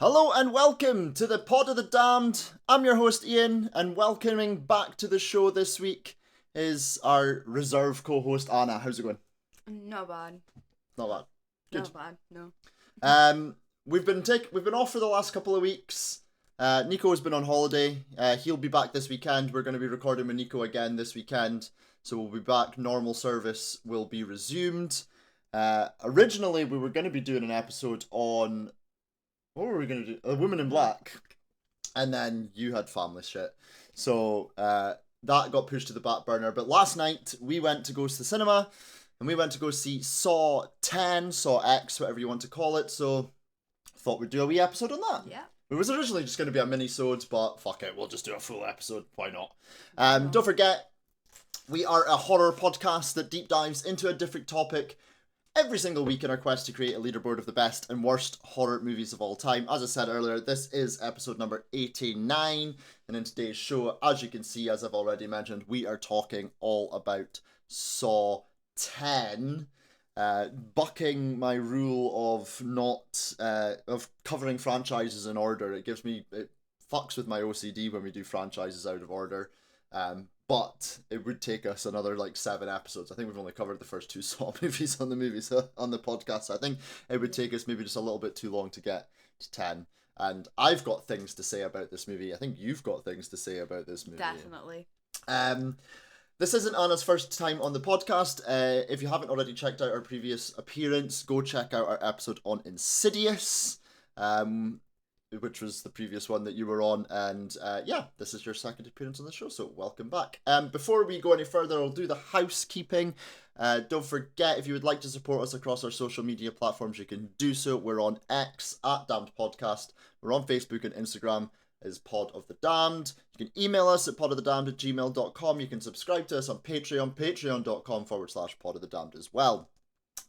Hello and welcome to the Pod of the Damned. I'm your host Ian, and welcoming back to the show this week is our reserve co-host Anna. How's it going? Not bad. Not bad. Good. Not bad. No. We've been off for the last couple of weeks. Nico has been on holiday. He'll be back this weekend. We're going to be recording with Nico again this weekend, so we'll be back. Normal service will be resumed. Originally, we were going to be doing an episode on what were we going to do? A Woman in Black. And then you had family shit. So that got pushed to the back burner. But last night, we went to go to the cinema. And we went to go see Saw 10, Saw X, whatever you want to call it. So thought we'd do a wee episode on that. Yeah. It was originally just going to be a mini-sode, but fuck it, we'll just do a full episode. Why not? Don't forget, we are a horror podcast that deep dives into a different topic every single week in our quest to create a leaderboard of the best and worst horror movies of all time. As I said earlier, this is episode number 89, and in today's show, as you can see, as I've already mentioned, we are talking all about Saw 10, bucking my rule of not of covering franchises in order. It fucks with my OCD when we do franchises out of order. But it would take us another 7 episodes. I think we've only covered the first 2 Saw movies on the podcast. So I think it would take us maybe just a little bit too long to get to 10. And I've got things to say about this movie. I think you've got things to say about this movie. Definitely. This isn't Anna's first time on the podcast. If you haven't already checked out our previous appearance, go check out our episode on Insidious. Which was the previous one that you were on, and this is your second appearance on the show, so welcome back. Before we go any further, I'll do the housekeeping. Don't forget, if you would like to support us across our social media platforms, you can do so. We're on X at Damned Podcast. We're on Facebook and Instagram as Pod of the Damned. You can email us at podofthedamned@gmail.com. You can subscribe to us on Patreon, patreon.com/Pod of the Damned as well.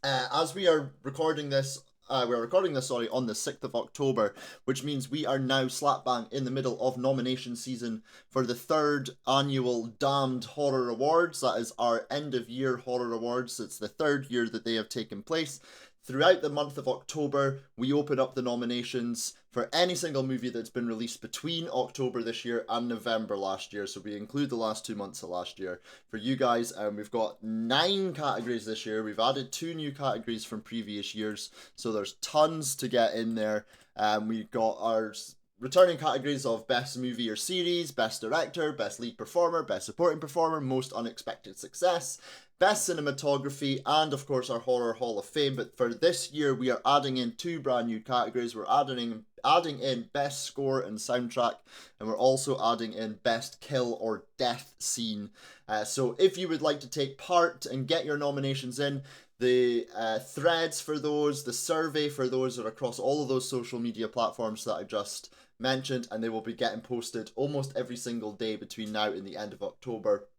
As we are recording this, we're recording this, on the 6th of October, which means we are now slap bang in the middle of nomination season for the 3rd annual Damned Horror Awards. That is our end-of-year horror awards. It's the 3rd year that they have taken place. Throughout the month of October, we open up the nominations for any single movie that's been released between October this year and November last year. So we include the last 2 months of last year for you guys. We've got 9 categories this year. We've added 2 new categories from previous years. So there's tons to get in there. We've got our returning categories of Best Movie or Series, Best Director, Best Lead Performer, Best Supporting Performer, Most Unexpected Success, Best Cinematography, and of course our Horror Hall of Fame. But for this year, we are adding in 2 brand new categories. We're adding in Best Score and Soundtrack, and we're also adding in Best Kill or Death Scene. So if you would like to take part and get your nominations in, the threads for those, the survey for those are across all of those social media platforms that I just mentioned, and they will be getting posted almost every single day between now and the end of October.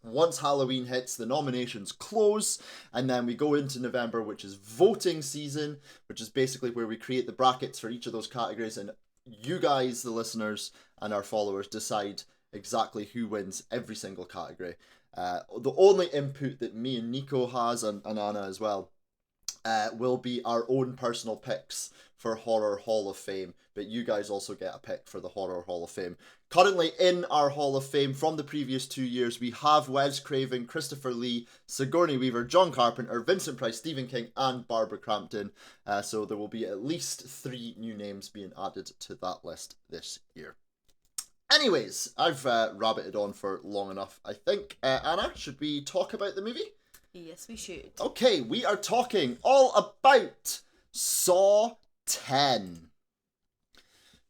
Once Halloween hits, the nominations close, and then we go into November, which is voting season, which is basically where we create the brackets for each of those categories, and you guys, the listeners and our followers, decide exactly who wins every single category. The only input that me and Nico has, and Anna as well, will be our own personal picks for Horror Hall of Fame, but you guys also get a pick for the Horror Hall of Fame. Currently in our Hall of Fame from the previous 2 years, we have Wes Craven, Christopher Lee, Sigourney Weaver, John Carpenter, Vincent Price, Stephen King, and Barbara Crampton. So there will be at least 3 new names being added to that list this year. Anyways, I've rabbited on for long enough, I think. Anna, should we talk about the movie? Yes, we should. Okay, we are talking all about Saw 10.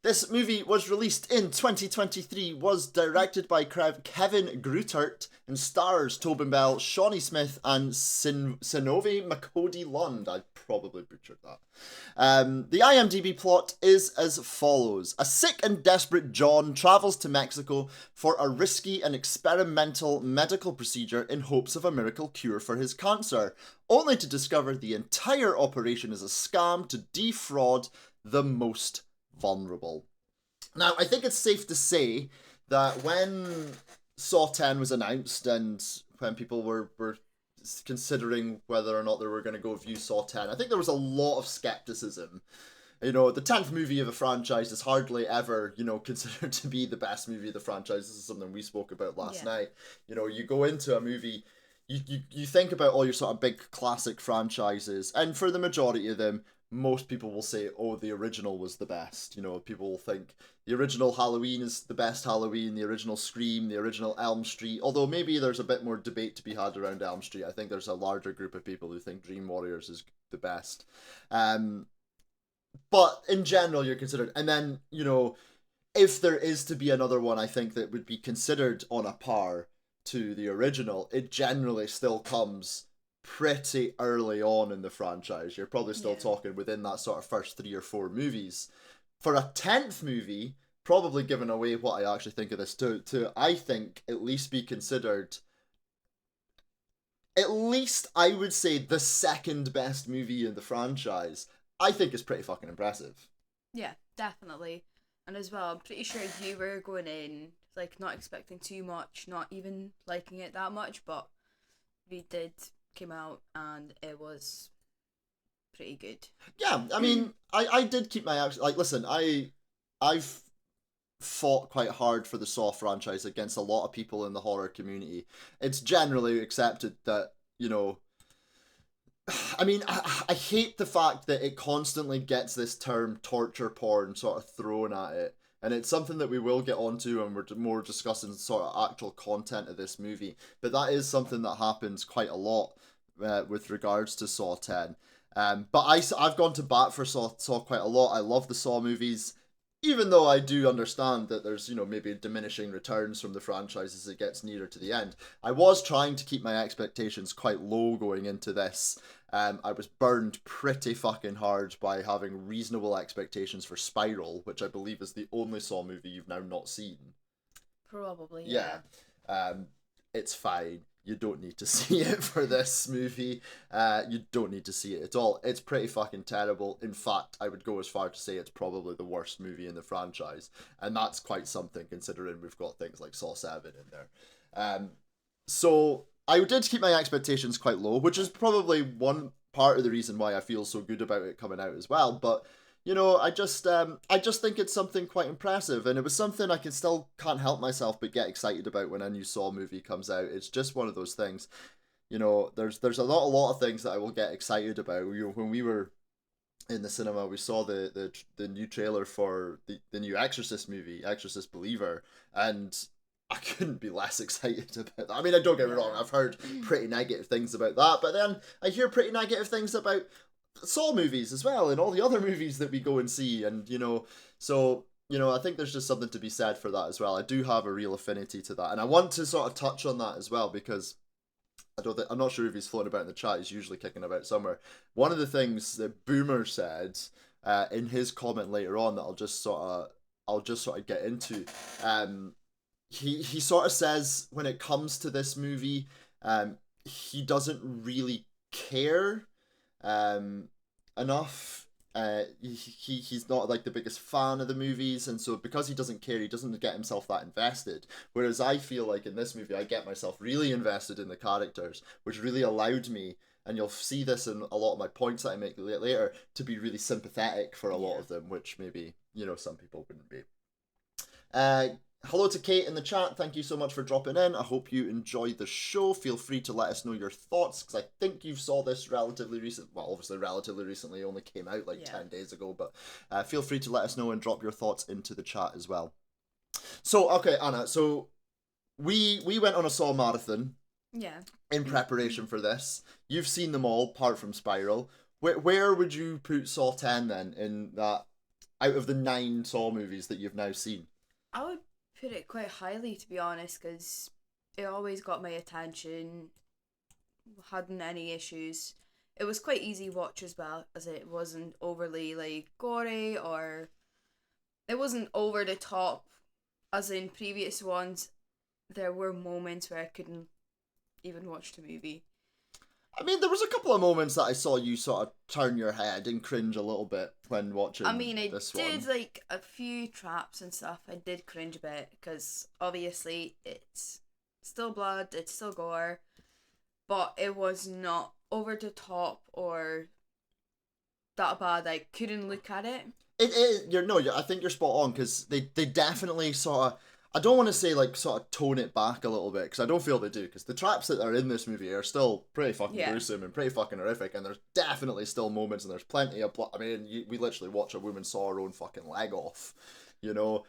This movie was released in 2023, was directed by Kevin Greutert, and stars Tobin Bell, Shawnee Smith, and Synnöve Macody Lund. I probably butchered that. The IMDb plot is as follows. A sick and desperate John travels to Mexico for a risky and experimental medical procedure in hopes of a miracle cure for his cancer, only to discover the entire operation is a scam to defraud the most vulnerable. Now, I think it's safe to say that when Saw 10 was announced and when people were considering whether or not they were going to go view Saw 10, I think there was a lot of skepticism You know, the 10th movie of a franchise is hardly ever, you know, considered to be the best movie of the franchise. This is something we spoke about last night. You know, you go into a movie, you think about all your sort of big classic franchises, and for the majority of them, most people will say, oh, the original was the best. You know, people will think the original Halloween is the best Halloween, the original Scream, the original Elm Street. Although maybe there's a bit more debate to be had around Elm Street. I think there's a larger group of people who think Dream Warriors is the best. But in general, you're considered. And then, you know, if there is to be another one, I think that would be considered on a par to the original, it generally still comes pretty early on in the franchise. You're probably still talking within that sort of first 3 or 4 movies. For a 10th movie, probably giving away what I actually think of this, to I think at least be considered, at least I would say, the second best movie in the franchise, I think is pretty fucking impressive. Yeah, definitely. And as well, I'm pretty sure you were going in, like, not expecting too much, not even liking it that much, but we did came out and it was pretty good. Yeah, I mean, I did keep my like. Listen, I've fought quite hard for the Saw franchise against a lot of people in the horror community. It's generally accepted that, you know, I mean, I hate the fact that it constantly gets this term torture porn sort of thrown at it. And it's something that we will get onto when we're more discussing sort of actual content of this movie. But that is something that happens quite a lot with regards to Saw 10. But I've gone to bat for Saw quite a lot. I love the Saw movies, even though I do understand that there's, you know, maybe diminishing returns from the franchise as it gets nearer to the end. I was trying to keep my expectations quite low going into this. I was burned pretty fucking hard by having reasonable expectations for Spiral, which I believe is the only Saw movie you've now not seen. Probably, Yeah. It's fine. You don't need to see it for this movie. You don't need to see it at all. It's pretty fucking terrible. In fact, I would go as far to say it's probably the worst movie in the franchise. And that's quite something considering we've got things like Saw 7 in there. So I did keep my expectations quite low, which is probably one part of the reason why I feel so good about it coming out as well. But you know, I just think it's something quite impressive, and it was something I can't help myself but get excited about when a new Saw movie comes out. It's just one of those things. You know, there's a lot of things that I will get excited about. You know, when we were in the cinema, we saw the new trailer for the new Exorcist movie, Exorcist Believer, and I couldn't be less excited about that. I mean, don't get me wrong, I've heard pretty negative things about that, but then I hear pretty negative things about Saw movies as well, and all the other movies that we go and see, and you know, so you know, I think there's just something to be said for that as well. I do have a real affinity to that, and I want to sort of touch on that as well because I'm not sure if he's floating about in the chat. He's usually kicking about somewhere. One of the things that Boomer said in his comment later on that I'll just sort of get into. He sort of says when it comes to this movie, he doesn't really care enough. He's not like the biggest fan of the movies, and so because he doesn't care, he doesn't get himself that invested. Whereas I feel like in this movie, I get myself really invested in the characters, which really allowed me, and you'll see this in a lot of my points that I make later, to be really sympathetic for a lot of them, which maybe, you know, some people wouldn't be. Hello to Kate in the chat. Thank you so much for dropping in. I hope you enjoyed the show. Feel free to let us know your thoughts, because I think you saw this relatively recent. Well, obviously relatively recently. It only came out like 10 days ago, but feel free to let us know and drop your thoughts into the chat as well. So, okay, Anna, so we went on a Saw marathon in preparation for this. You've seen them all, apart from Spiral. Where would you put Saw 10 then, in that, out of the 9 Saw movies that you've now seen? I would put it quite highly, to be honest, because it always got my attention, hadn't any issues. It was quite easy watch as well, as it wasn't overly like gory, or it wasn't over the top as in previous ones. There were moments where I couldn't even watch the movie. I mean, there was a couple of moments that I saw you sort of turn your head and cringe a little bit when watching this one. I mean, I did, like, a few traps and stuff. I did cringe a bit, because obviously it's still blood, it's still gore, but it was not over the top or that bad I couldn't look at it. I think you're spot on, because they definitely sort of, I don't want to say like sort of tone it back a little bit, because I don't feel they do, because the traps that are in this movie are still pretty fucking gruesome and pretty fucking horrific, and there's definitely still moments, and there's plenty of I mean, we literally watch a woman saw her own fucking leg off, you know.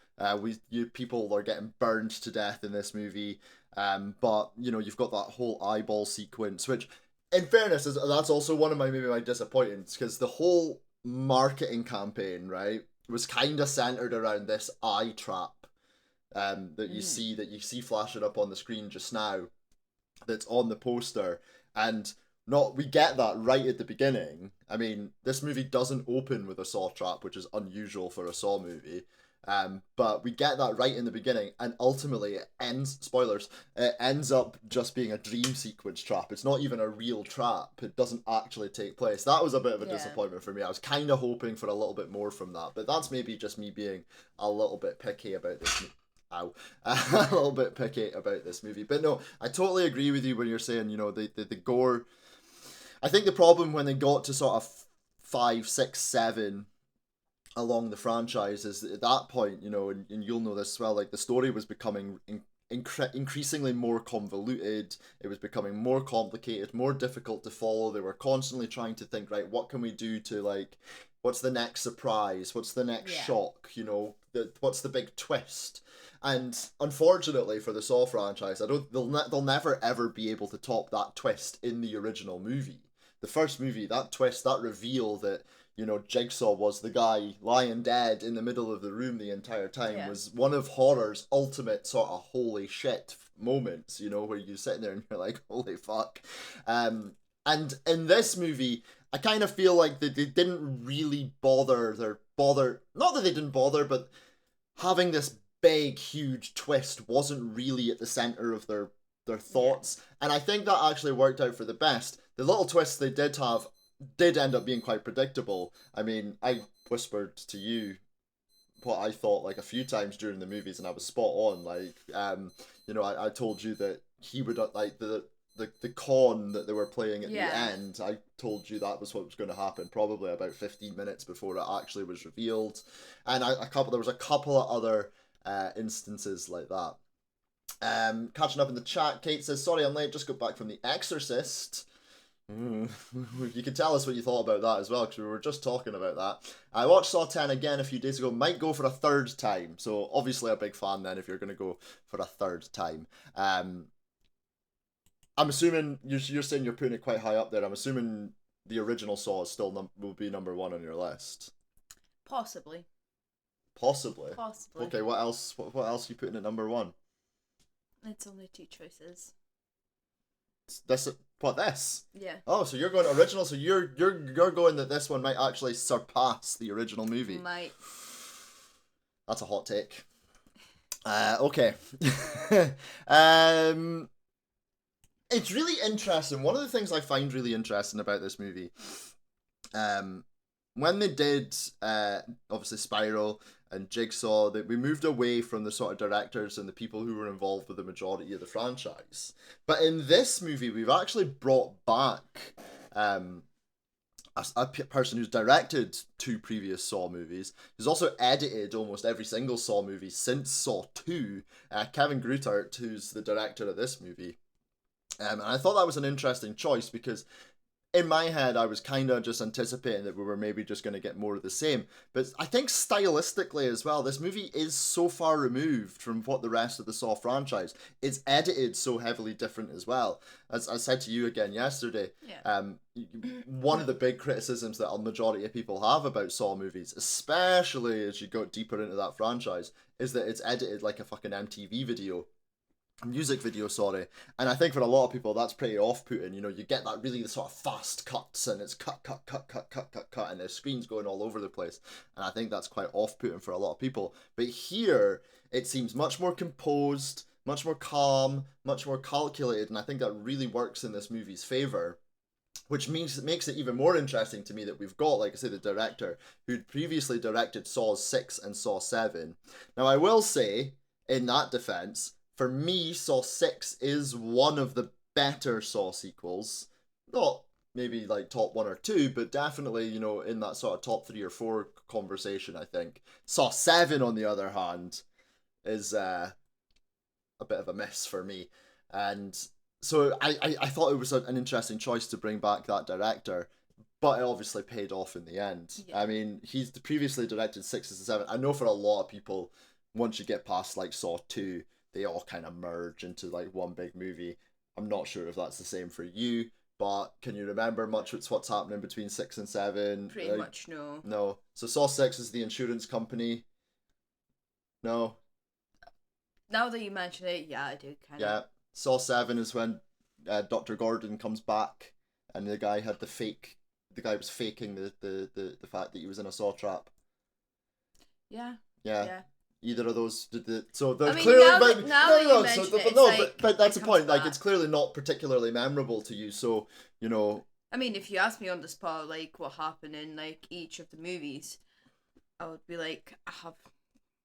People are getting burned to death in this movie, but you know, you've got that whole eyeball sequence, which, in fairness, that's also one of my disappointments, because the whole marketing campaign, right, was kind of centered around this eye trap, that you see flashing up on the screen just now, that's on the poster, and not we get that right at the beginning. I mean, this movie doesn't open with a saw trap, which is unusual for a Saw movie. But we get that right in the beginning, and ultimately it ends, spoilers, it ends up just being a dream sequence trap. It's not even a real trap. It doesn't actually take place. That was a bit of a disappointment for me. I was kind of hoping for a little bit more from that, but that's maybe just me being a little bit picky about this. A little bit picky about this movie. But no, I totally agree with you when you're saying, you know, the gore. I think the problem when they got to sort of 5, 6, 7 along the franchise is that at that point, you know, and you'll know this as well, like the story was becoming increasingly more convoluted. It was becoming more complicated, more difficult to follow. They were constantly trying to think, right, what can we do to, like, what's the next surprise? What's the next shock? You know, what's the big twist? And unfortunately for the Saw franchise, they'll never ever be able to top that twist in the original movie. The first movie, that twist, that reveal that, you know, Jigsaw was the guy lying dead in the middle of the room the entire time, was one of horror's ultimate sort of holy shit moments, you know, where you're sitting there and you're like, holy fuck. And in this movie, I kind of feel like they didn't really bother, not that they didn't bother, but having this big, huge twist wasn't really at the center of their thoughts. And I think that actually worked out for the best. The little twists they did have did end up being quite predictable. I mean, I whispered to you what I thought like a few times during the movies, and I was spot on. Like, you know, I told you that he would like the con that they were playing at the end. I told you that was what was going to happen probably about 15 minutes before it actually was revealed, and there was a couple of other instances like that. Catching up in the chat, Kate says, "Sorry, I'm late. Just got back from The Exorcist." You can tell us what you thought about that as well, because we were just talking about that. I watched Saw 10 again a few days ago. Might go for a third time. So obviously a big fan then if you're going to go for a third time. I'm assuming you're saying you're putting it quite high up there. I'm assuming the original Saw is still will be number 1 on your list. Possibly. Possibly. Okay, what else? What else are you putting at number 1? It's only 2 choices. This. Yeah. Oh, so you're going original. So you're going that this one might actually surpass the original movie. Might. That's a hot take. Okay. It's really interesting. One of the things I find really interesting about this movie, when they did obviously Spiral and Jigsaw, that we moved away from the sort of directors and the people who were involved with the majority of the franchise. But in this movie, we've actually brought back a person who's directed 2 previous Saw movies, who's also edited almost every single Saw movie since Saw 2, Kevin Grutert, who's the director of this movie. And I thought that was an interesting choice, because in my head, I was kind of just anticipating that we were maybe just going to get more of the same. But I think stylistically as well, this movie is so far removed from what the rest of the Saw franchise. It's edited so heavily different as well. As I said to you again yesterday, one of the big criticisms that a majority of people have about Saw movies, especially as you go deeper into that franchise, is that it's edited like a fucking MTV video. Music video, sorry. And I think for a lot of people that's pretty off-putting. You know, you get that really sort of fast cuts, and it's cut, and the screen's going all over the place. And I think that's quite off-putting for a lot of people. But here, it seems much more composed, much more calm, much more calculated, and I think that really works in this movie's favour. Which makes it even more interesting to me that we've got, like I say, the director who'd previously directed Saw 6 and Saw 7. Now, I will say, in that defence, for me, Saw 6 is one of the better Saw sequels. Not maybe like top 1 or 2, but definitely, you know, in that sort of top 3 or 4 conversation, I think. Saw 7, on the other hand, is a bit of a miss for me. And so I thought it was an interesting choice to bring back that director, but it obviously paid off in the end. Yeah. I mean, he's previously directed 6 and 7. I know for a lot of people, once you get past like Saw 2, they all kind of merge into like one big movie. I'm not sure if that's the same for you, but can you remember much of what's happening between 6 and 7? Pretty much no. No. So Saw 6 is the insurance company. No. Now that you mention it, yeah, I do kind of. Yeah. Saw 7 is when Dr. Gordon comes back and the guy had the guy was faking the fact that he was in a saw trap. Yeah. Yeah. Yeah. Either of those did the so they're I mean, clearly now but that- now no that you no so mention it, but it's no like but that's it the point, comes like back. it's clearly not particularly memorable to you, so you know. I mean, if you ask me on the spot, like what happened in like each of the movies, I would be like, I have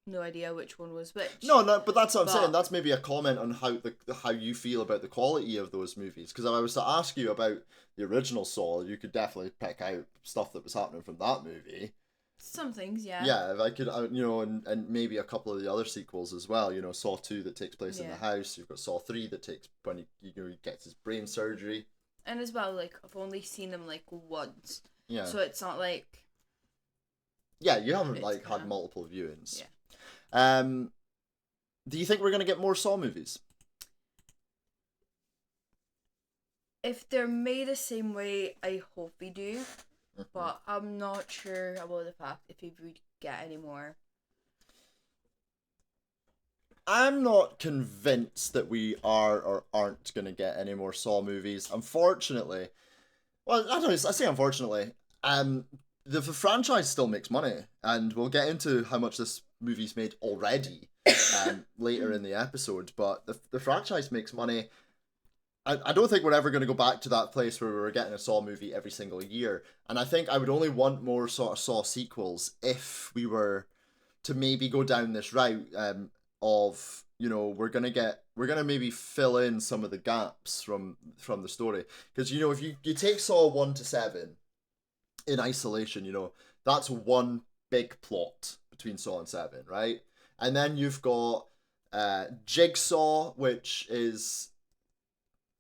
no idea which one was which. No, but that's what I'm saying. But- That's maybe a comment on how you feel about the quality of those movies. Because if I was to ask you about the original Saw, you could definitely pick out stuff that was happening from that movie. Some things, yeah. Yeah, if I could, you know, and maybe a couple of the other sequels as well. You know, Saw 2 that takes place in the Yeah. house. You've got Saw 3 that takes when he gets his brain surgery. And as well, like I've only seen them like once, Yeah, so it's not like yeah, you haven't it's like had kinda- multiple viewings. Yeah. Do you think we're gonna get more Saw movies? if they're made the same way, I hope we do. But I'm not sure about the fact if we would get any more. I'm not convinced that we are or aren't going to get any more Saw movies. Unfortunately, well, I don't know. I say unfortunately. The franchise still makes money, and we'll get into how much this movie's made already later in the episode. But the franchise makes money. I don't think we're ever going to go back to that place where we were getting a Saw movie every single year. And I think I would only want more sort of Saw sequels if we were to maybe go down this route of, you know, we're gonna maybe fill in some of the gaps from the story, because you know, if you take Saw 1 to 7 in isolation, you know, that's one big plot between Saw and 7, right? And then you've got Jigsaw, which is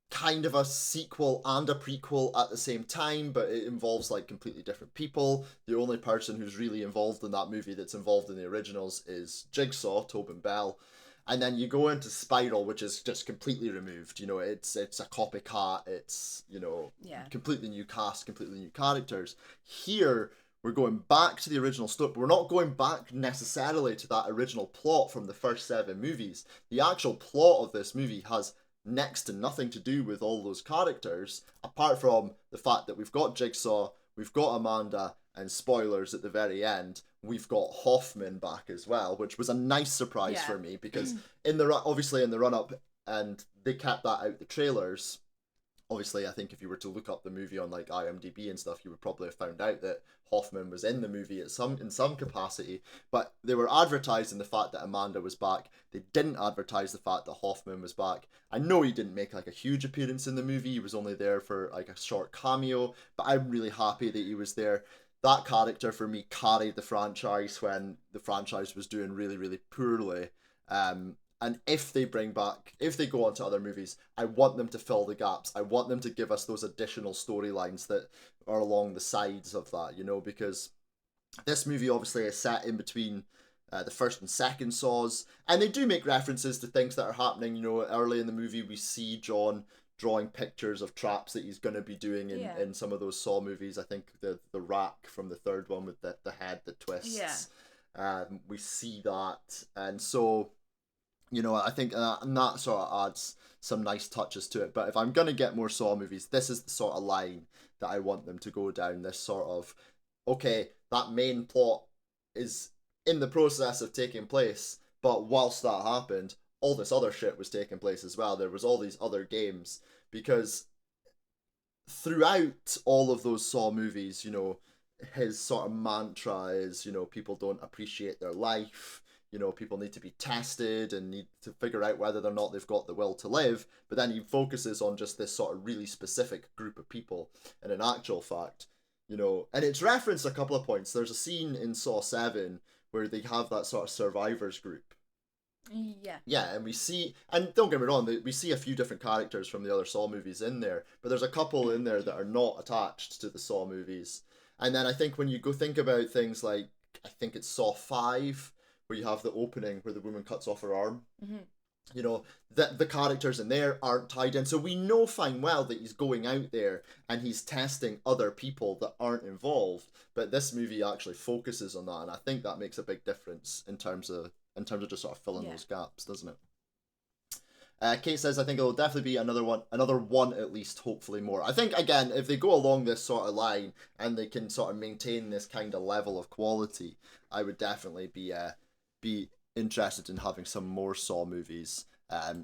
kind of a sequel and a prequel at the same time, but it involves like completely different people. The only person who's really involved in that movie that's involved in the originals is Jigsaw, Tobin Bell. And then you go into Spiral, which is just completely removed. You know, it's a copycat. It's, you know, Yeah. completely new cast, completely new characters. Here, we're going back to the original story. We're not going back necessarily to that original plot from the first 7 movies. The actual plot of this movie has next to nothing to do with all those characters, apart from the fact that we've got Jigsaw, we've got Amanda, and spoilers at the very end, we've got Hoffman back as well, which was a nice surprise for me, because obviously in the run up, and they kept that out the trailers. Obviously, I think if you were to look up the movie on like IMDb and stuff, you would probably have found out that Hoffman was in the movie in some capacity. But they were advertising the fact that Amanda was back. They didn't advertise the fact that Hoffman was back. I know he didn't make like a huge appearance in the movie. He was only there for like a short cameo, but I'm really happy that he was there. That character for me carried the franchise when the franchise was doing really, really poorly. And if they go on to other movies, I want them to fill the gaps. I want them to give us those additional storylines that are along the sides of that, you know, because this movie obviously is set in between the first and second Saws, and they do make references to things that are happening. You know, early in the movie, we see John drawing pictures of traps that he's going to be doing in some of those Saw movies. I think the rack from the third one with the head that twists. Yeah. We see that, and so, you know, I think and that sort of adds some nice touches to it. But if I'm going to get more Saw movies, this is the sort of line that I want them to go down. This sort of, okay, that main plot is in the process of taking place, but whilst that happened, all this other shit was taking place as well. There was all these other games, because throughout all of those Saw movies, you know, his sort of mantra is, you know, people don't appreciate their life. people need to be tested and need to figure out whether or not they've got the will to live. But then he focuses on just this sort of really specific group of people. And in actual fact, and it's referenced a couple of points. There's a scene in Saw 7 where they have that sort of survivors group. Yeah. Yeah, and we see, and don't get me wrong, we see a few different characters from the other Saw movies in there, but there's a couple in there that are not attached to the Saw movies. And then I think when you go think about things like, I think it's Saw 5, where you have the opening where the woman cuts off her arm. The characters in there aren't tied in. So we know fine well that he's going out there and he's testing other people that aren't involved. But this movie actually focuses on that, and I think that makes a big difference in terms of just sort of filling those gaps, doesn't it? Kate says, I think it'll definitely be another one at least, hopefully more. I think, again, if they go along this sort of line and they can sort of maintain this kind of level of quality, I would definitely be interested in having some more Saw movies,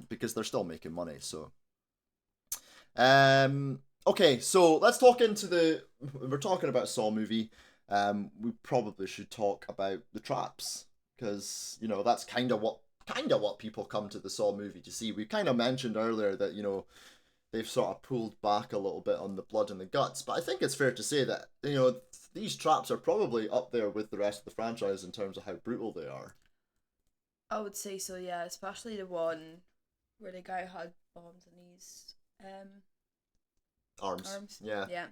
because they're still making money. So, okay, so let's talk we're talking about a Saw movie. We probably should talk about the traps, because that's kind of what people come to the Saw movie to see. We kind of mentioned earlier that they've sort of pulled back a little bit on the blood and the guts, but I think it's fair to say that these traps are probably up there with the rest of the franchise in terms of how brutal they are. I would say so, yeah, especially the one where the guy had bombs in his arms. Yeah.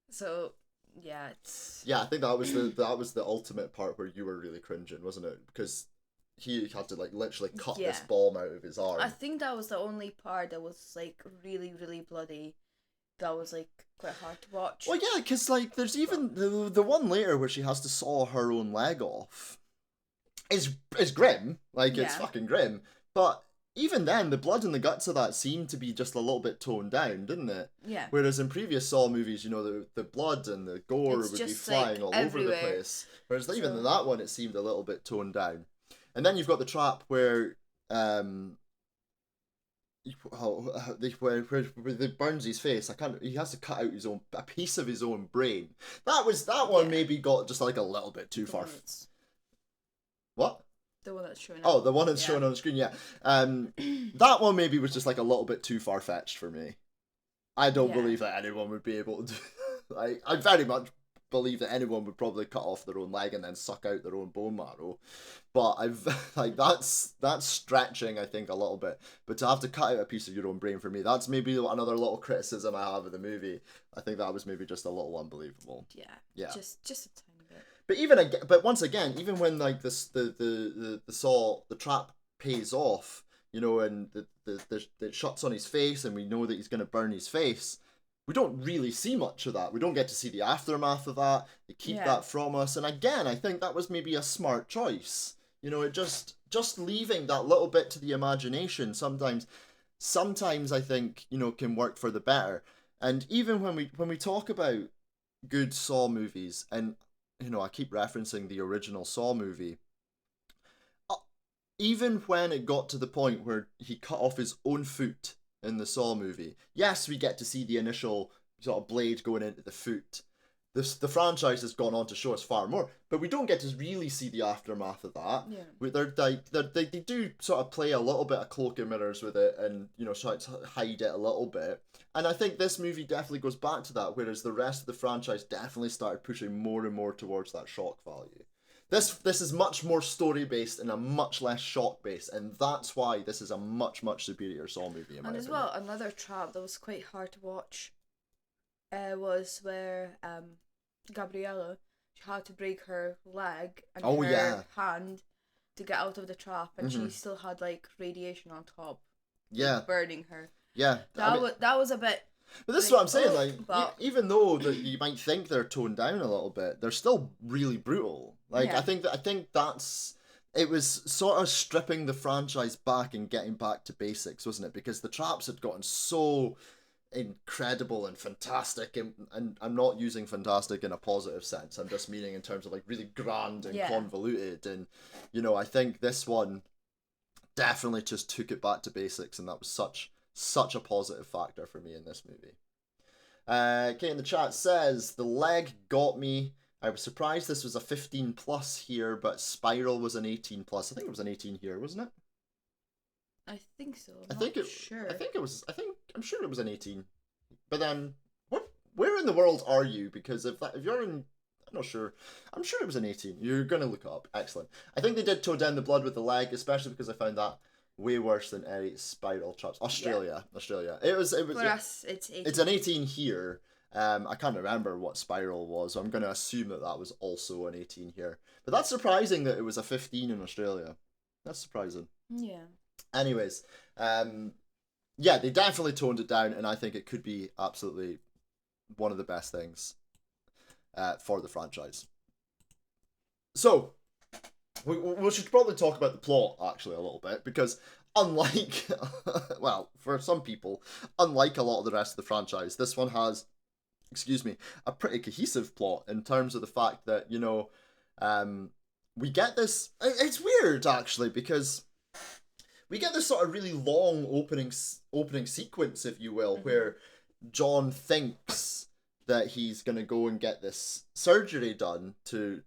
So yeah, it's... Yeah, I think that was the ultimate part where you were really cringing, wasn't it? Because he had to literally cut this bomb out of his arm. I think that was the only part that was really, really bloody. That was quite hard to watch. Well, yeah, because there's even the one later where she has to saw her own leg off. Is grim, it's fucking grim. But even then, the blood and the guts of that seemed to be just a little bit toned down, didn't it? Yeah. Whereas in previous Saw movies, the blood and the gore would be flying all everywhere. over the place. Whereas even in that one, it seemed a little bit toned down. And then you've got the trap where where burns his face. He has to cut out a piece of his own brain. That one maybe got just a little bit too far. What? The one that's showing. Oh, the one that's showing on the screen. Yeah. That one maybe was just a little bit too far fetched for me. I don't believe that anyone would be able to do. I very much believe that anyone would probably cut off their own leg and then suck out their own bone marrow. But that's stretching, I think, a little bit. But to have to cut out a piece of your own brain, for me, that's maybe another little criticism I have of the movie. I think that was maybe just a little unbelievable. Yeah. Just a tiny bit. But once again, even when the trap pays off, and it shuts on his face, and we know that he's going to burn his face, we don't really see much of that. We don't get to see the aftermath of that. They keep that from us, and again, I think that was maybe a smart choice. It just leaving that little bit to the imagination sometimes I think can work for the better. And even when we talk about good Saw movies, and I keep referencing the original Saw movie. Even when it got to the point where he cut off his own foot in the Saw movie, yes, we get to see the initial sort of blade going into the foot. The franchise has gone on to show us far more, but we don't get to really see the aftermath of that. Yeah. They do sort of play a little bit of cloak and mirrors with it, and try to hide it a little bit. And I think this movie definitely goes back to that, whereas the rest of the franchise definitely started pushing more and more towards that shock value. This is much more story based and a much less shock based, and that's why this is a much superior Saw movie in my opinion. And as well, another trap that was quite hard to watch was where Gabriella, she had to break her leg and her hand to get out of the trap, and she still had radiation on top, burning her. Yeah, that was a bit. But this is what I'm saying. Even though that you might think they're toned down a little bit, they're still really brutal. I think that's. It was sort of stripping the franchise back and getting back to basics, wasn't it? Because the traps had gotten so incredible and fantastic, and I'm not using fantastic in a positive sense. I'm just meaning in terms of really grand and convoluted, and I think this one definitely just took it back to basics, and that was such a positive factor for me in this movie. Kate in the chat says the leg got me. I was surprised this was a 15 plus here, but Spiral was an 18 plus. I think it was an 18 here, wasn't it? I think so. I I'm think not it. sure. I think it was. I'm sure it was an 18. But then, where in the world are you? Because if you're in, I'm not sure. I'm sure it was an 18. You're gonna look it up. Excellent. I think they did toe down the blood with the leg, especially because I found that way worse than any Spiral traps. Australia. It was. For us, it's 18. It's an 18 here. I can't remember what Spiral was, so I'm going to assume that that was also an 18 here. But that's surprising that it was a 15 in Australia. That's surprising. Yeah. Anyways, yeah, they definitely toned it down, and I think it could be absolutely one of the best things for the franchise. So, we should probably talk about the plot, actually, a little bit, because unlike, well, for some people, unlike a lot of the rest of the franchise, this one has, excuse me, a pretty cohesive plot in terms of the fact that, you know, we get this, it's weird, actually, because we get this sort of really long opening sequence, if you will, where John thinks that he's going to go and get this surgery done to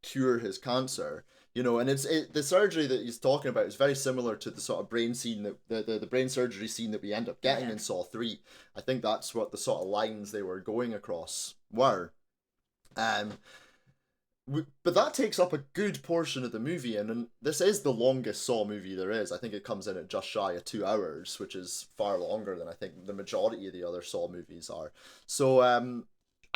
cure his cancer, you know, and the surgery that he's talking about is very similar to the sort of brain scene that the brain surgery scene that we end up getting in Saw 3. I think that's what the sort of lines they were going across were. But that takes up a good portion of the movie, and this is the longest Saw movie there is. I think it comes in at just shy of 2 hours, which is far longer than I think the majority of the other Saw movies are. So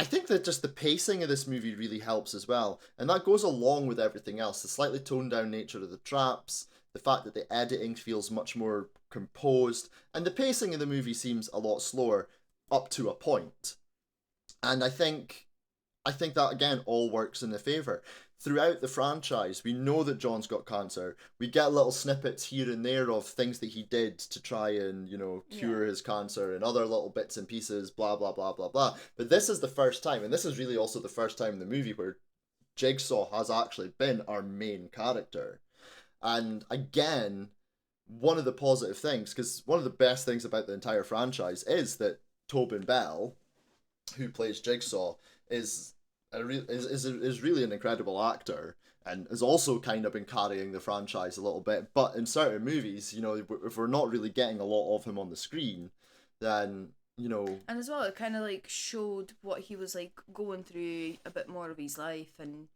I think that just the pacing of this movie really helps as well, and that goes along with everything else. The slightly toned down nature of the traps, the fact that the editing feels much more composed, and the pacing of the movie seems a lot slower up to a point. And I think that again all works in the favor. Throughout the franchise, we know that John's got cancer. We get little snippets here and there of things that he did to try and, you know, cure his cancer and other little bits and pieces, blah, blah, blah, blah, blah. But this is the first time, and this is really also the first time in the movie where Jigsaw has actually been our main character. And again, one of the positive things, because one of the best things about the entire franchise is that Tobin Bell, who plays Jigsaw, is really an incredible actor, and has also kind of been carrying the franchise a little bit. But in certain movies, you know, if we're not really getting a lot of him on the screen, then, you know... And as well, it kind of like showed what he was like going through, a bit more of his life and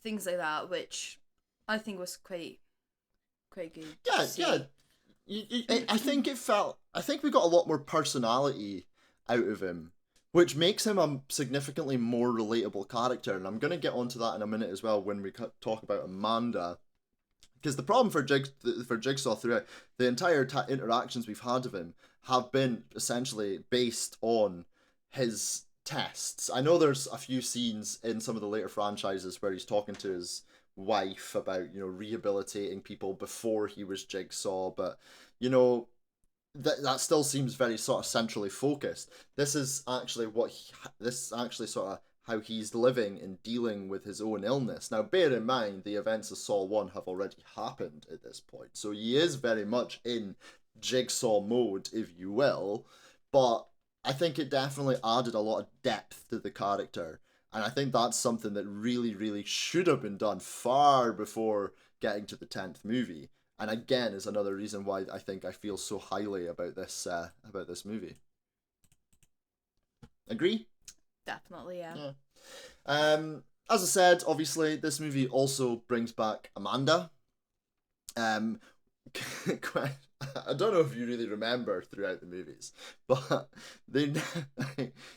things like that, which I think was quite good. I think we got a lot more personality out of him, which makes him a significantly more relatable character. And I'm going to get onto that in a minute as well when we talk about Amanda. Because the problem for Jigsaw throughout the entire interactions we've had of him have been essentially based on his tests. I know there's a few scenes in some of the later franchises where he's talking to his wife about, you know, rehabilitating people before he was Jigsaw, but, you know, that still seems very sort of centrally focused. This is actually sort of how he's living and dealing with his own illness. Now, bear in mind, the events of Saw 1 have already happened at this point, so he is very much in Jigsaw mode, if you will, but I think it definitely added a lot of depth to the character, and I think that's something that really, really should have been done far before getting to the 10th movie. And again, is another reason why I think I feel so highly about this movie. Agree? Definitely, yeah. As I said, obviously, this movie also brings back Amanda. I don't know if you really remember throughout the movies, but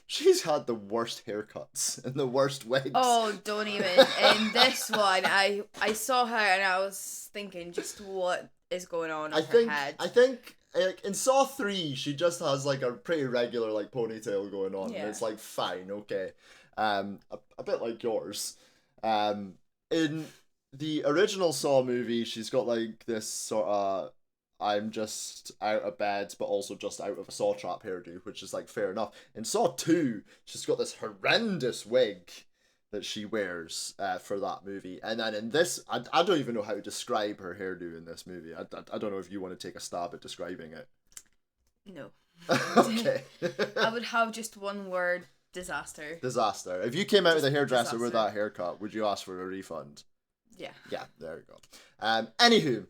she's had the worst haircuts and the worst wigs. Oh, don't even. In this one, I saw her and I was thinking, just what is going on in her head? I think like in Saw 3, she just has like a pretty regular like ponytail going on, and it's like fine, okay, a bit like yours. In the original Saw movie, she's got like this sort of I'm just out of bed, but also just out of a saw trap hairdo, which is like fair enough. In Saw 2, she's got this horrendous wig that she wears for that movie. And then in this, I don't even know how to describe her hairdo in this movie. I don't know if you want to take a stab at describing it. No. Okay. I would have just one word Disaster. Disaster. If you came out with a Just hairdresser with disaster. that haircut, would you ask for a refund? Yeah. Yeah, there you go. Anywho,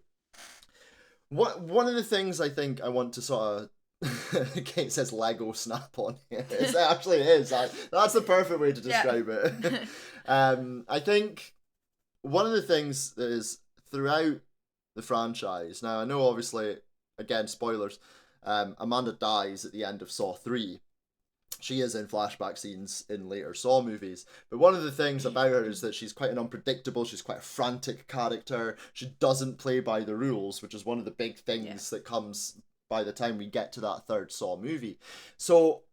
one of the things I think I want to sort of Kate says Lego snap on here. It actually is. That's the perfect way to describe it. I think one of the things that is throughout the franchise. Now I know, obviously, again, spoilers. Amanda dies at the end of Saw 3. She is in flashback scenes in later Saw movies. But one of the things about her is that she's quite an unpredictable, she's quite a frantic character. She doesn't play by the rules, which is one of the big things that comes by the time we get to that third Saw movie. So,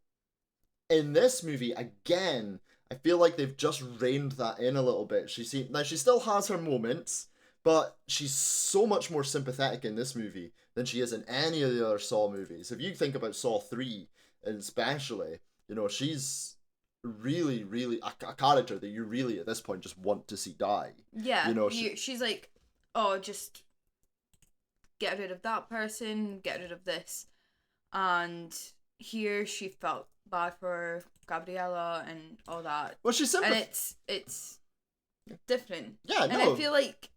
in this movie, again, I feel like they've just reined that in a little bit. She still has her moments, but she's so much more sympathetic in this movie than she is in any of the other Saw movies. If you think about Saw 3, especially, you know, she's really, really a character that you really, at this point, just want to see die. Yeah, you know, she's like, oh, just get rid of that person, get rid of this. And here she felt bad for Gabriella and all that. Well, she's and it's different. Yeah, no. And I feel like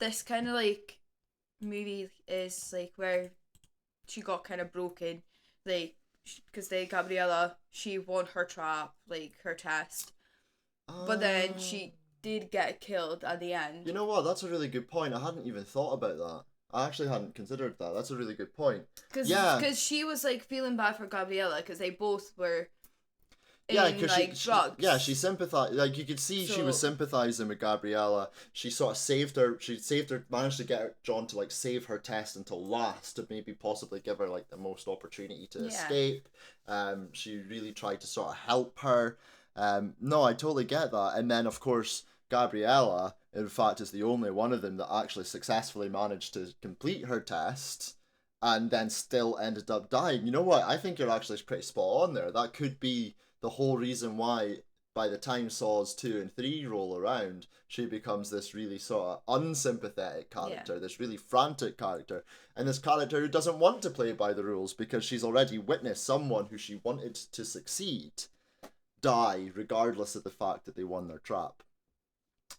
this kind of like movie is like where she got kind of broken, like, because Gabriella, she won her trap, like her test, but then she did get killed at the end. You know what? That's a really good point. I hadn't even thought about that. I actually hadn't considered that. That's a really good point. Because she was like feeling bad for Gabriella because they both were in drugs. She sympathized. Like, you could see she was sympathizing with Gabriella. She sort of saved her. Managed to get John to like save her test until last to maybe possibly give her like the most opportunity to escape. She really tried to sort of help her. No, I totally get that. And then, of course, Gabriella, in fact, is the only one of them that actually successfully managed to complete her test and then still ended up dying. You know what? I think you're actually pretty spot on there. That could be the whole reason why, by the time Saws 2 and 3 roll around, she becomes this really sort of unsympathetic character, this really frantic character, and this character who doesn't want to play by the rules because she's already witnessed someone who she wanted to succeed die, regardless of the fact that they won their trap.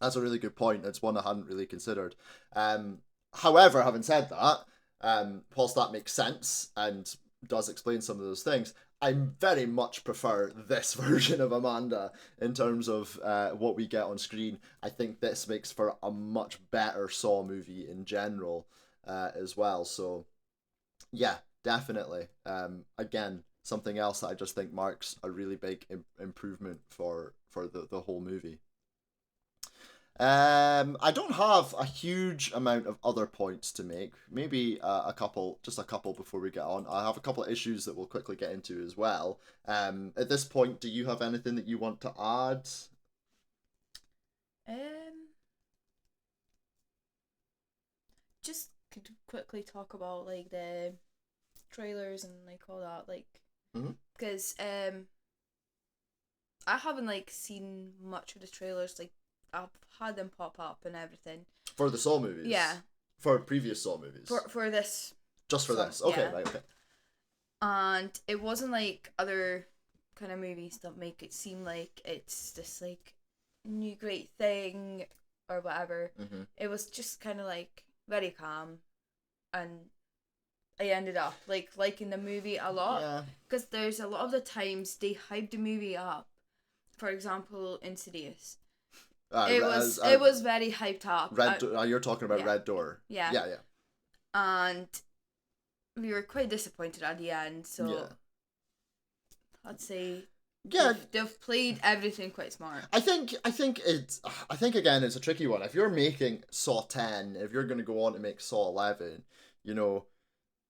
That's a really good point. It's one I hadn't really considered. However, having said that, whilst that makes sense and does explain some of those things, I very much prefer this version of Amanda in terms of what we get on screen. I think this makes for a much better Saw movie in general as well. So, yeah, definitely. Again, something else that I just think marks a really big improvement for the whole movie. I don't have a huge amount of other points to make. Maybe a couple before we get on. I have a couple of issues that we'll quickly get into as well. At this point, do you have anything that you want to add? Just could quickly talk about like the trailers and like all that, like, because I haven't like seen much of the trailers. Like, I've had them pop up and everything For the Saw movies? Yeah. For previous Saw movies? For this. Just for this? Okay, right, okay. And it wasn't like other kind of movies that make it seem like it's this like new great thing or whatever. It was just kind of like very calm, and I ended up like liking the movie a lot because there's a lot of the times they hyped the movie up. For example, Insidious. It was very hyped up. You're talking about Red Door. Yeah. And we were quite disappointed at the end. So I'd say they've played everything quite smart. I think again it's a tricky one. If you're making Saw 10, if you're going to go on to make Saw 11, you know,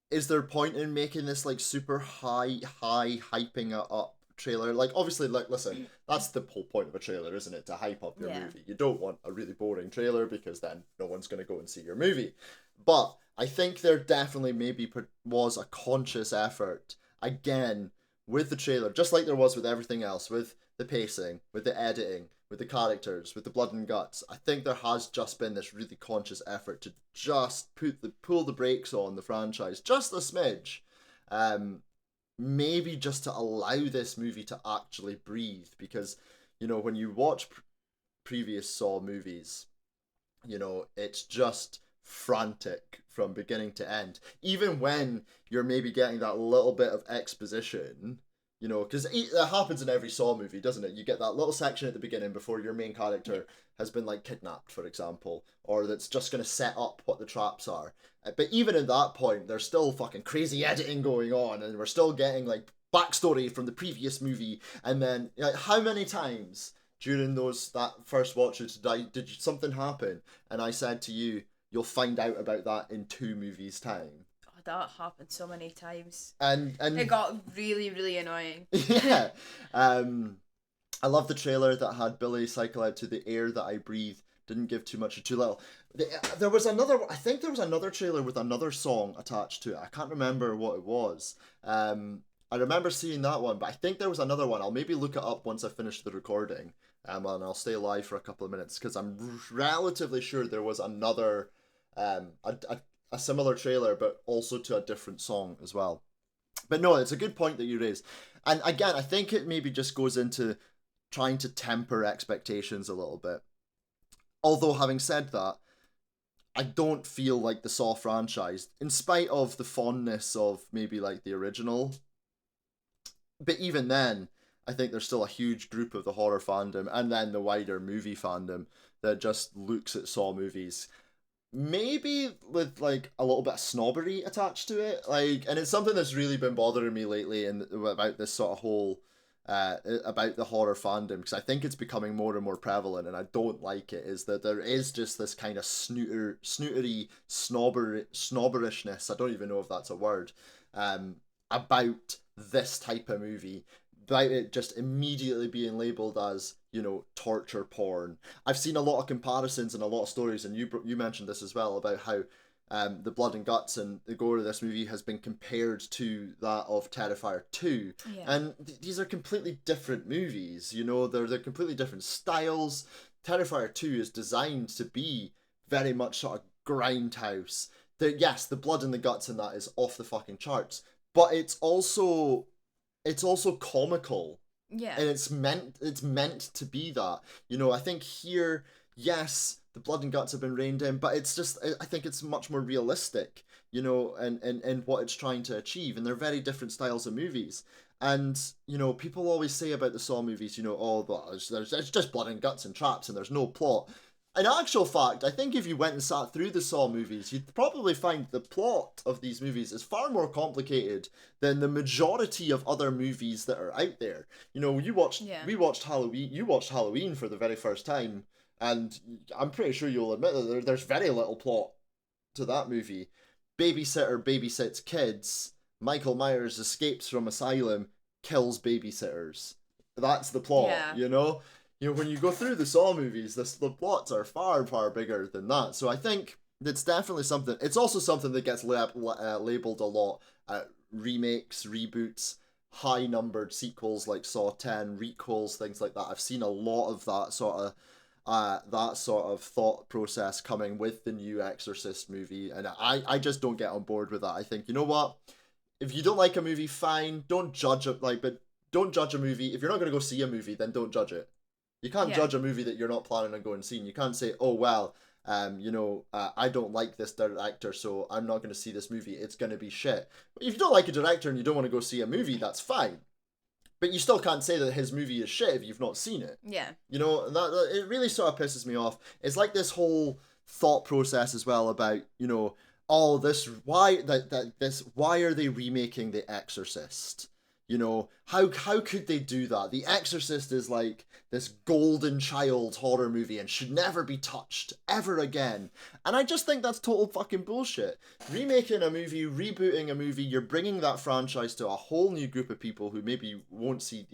is there a point in making this like super high hyping it up trailer? Like, obviously, like, listen, that's the whole point of a trailer, isn't it? To hype up your movie. You don't want a really boring trailer because then no one's going to go and see your movie. But I think there definitely was a conscious effort, again, with the trailer, just like there was with everything else, with the pacing, with the editing, with the characters, with the blood and guts. I think there has just been this really conscious effort to just pull the brakes on the franchise just a smidge. maybe just to allow this movie to actually breathe, because when you watch previous Saw movies, it's just frantic from beginning to end. Even when you're maybe getting that little bit of exposition, because that happens in every Saw movie, doesn't it? You get that little section at the beginning before your main character has been like kidnapped, for example, or that's just going to set up what the traps are. But even at that point, there's still fucking crazy editing going on, and we're still getting like backstory from the previous movie. And then, like, how many times during that first watches did something happen, and I said to you, you'll find out about that in 2 movies' time? Oh, that happened so many times. And It got really, really annoying. yeah. I love the trailer that had Billy cycle out to the air that I breathe. Didn't give too much or too little. There was another. I think there was another trailer with another song attached to it. I can't remember what it was. I remember seeing that one, but I think there was another one. I'll maybe look it up once I finish the recording. And I'll stay live for a couple of minutes, because I'm relatively sure there was another, a similar trailer, but also to a different song as well. But no, it's a good point that you raised. And again, I think it maybe just goes into trying to temper expectations a little bit. Although, having said that, I don't feel like the Saw franchise, in spite of the fondness of maybe like the original, but even then, I think there's still a huge group of the horror fandom and then the wider movie fandom that just looks at Saw movies maybe with like a little bit of snobbery attached to it, like, and it's something that's really been bothering me lately about this sort of whole about the horror fandom, because I think it's becoming more and more prevalent, and I don't like it, is that there is just this kind of snootery snobberishness, I don't even know if that's a word, about this type of movie, about it just immediately being labeled as, torture porn. I've seen a lot of comparisons and a lot of stories, and you mentioned this as well, about how the blood and guts and the gore of this movie has been compared to that of Terrifier 2. Yeah. And these are completely different movies, they're completely different styles. Terrifier 2 is designed to be very much sort of grindhouse. Yes, the blood and the guts in that is off the fucking charts, but it's also comical. Yeah. And it's meant to be that. I think here, yes, the blood and guts have been reined in, but it's just, I think it's much more realistic, and what it's trying to achieve. And they're very different styles of movies. And, people always say about the Saw movies, oh, well, there's just blood and guts and traps and there's no plot. In actual fact, I think if you went and sat through the Saw movies, you'd probably find the plot of these movies is far more complicated than the majority of other movies that are out there. We watched Halloween. You watched Halloween for the very first time, and I'm pretty sure you'll admit that there's very little plot to that movie. Babysitter babysits kids. Michael Myers escapes from asylum, kills babysitters. That's the plot. Yeah. When you go through the Saw movies, the plots are far, far bigger than that. So I think it's definitely something. It's also something that gets labeled a lot. Remakes, reboots, high-numbered sequels like Saw 10, requels, things like that. I've seen a lot of that sort of thought process coming with the new Exorcist movie, and I just don't get on board with that. I think, you know what? If you don't like a movie, fine. Don't judge it. But don't judge a movie. If you're not going to go see a movie, then don't judge it. You can't judge a movie that you're not planning on going and seeing. You can't say, oh, well, I don't like this director, so I'm not going to see this movie. It's going to be shit. But if you don't like a director and you don't want to go see a movie, that's fine. But you still can't say that his movie is shit if you've not seen it. Yeah. That it really sort of pisses me off. It's like this whole thought process as well about, all this, why are they remaking The Exorcist? How could they do that? The Exorcist is like this golden child horror movie and should never be touched ever again. And I just think that's total fucking bullshit. Remaking a movie, rebooting a movie, you're bringing that franchise to a whole new group of people who maybe won't see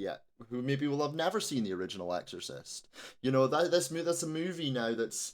who maybe will have never seen the original Exorcist. That's a movie now that's,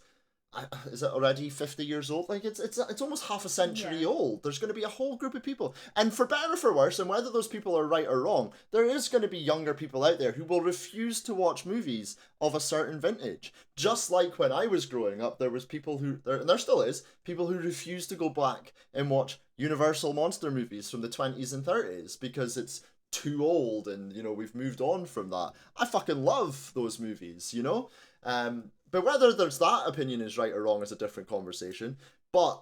is it already 50 years old? Like, it's almost half a century old. There's going to be a whole group of people, and for better or for worse, and whether those people are right or wrong, there is going to be younger people out there who will refuse to watch movies of a certain vintage. Just like when I was growing up, there was people who, and there still is, people who refuse to go back and watch Universal monster movies from the 20s and 30s because it's too old and, you know, we've moved on from that. I fucking love those movies, you know? But whether there's that opinion is right or wrong is a different conversation. But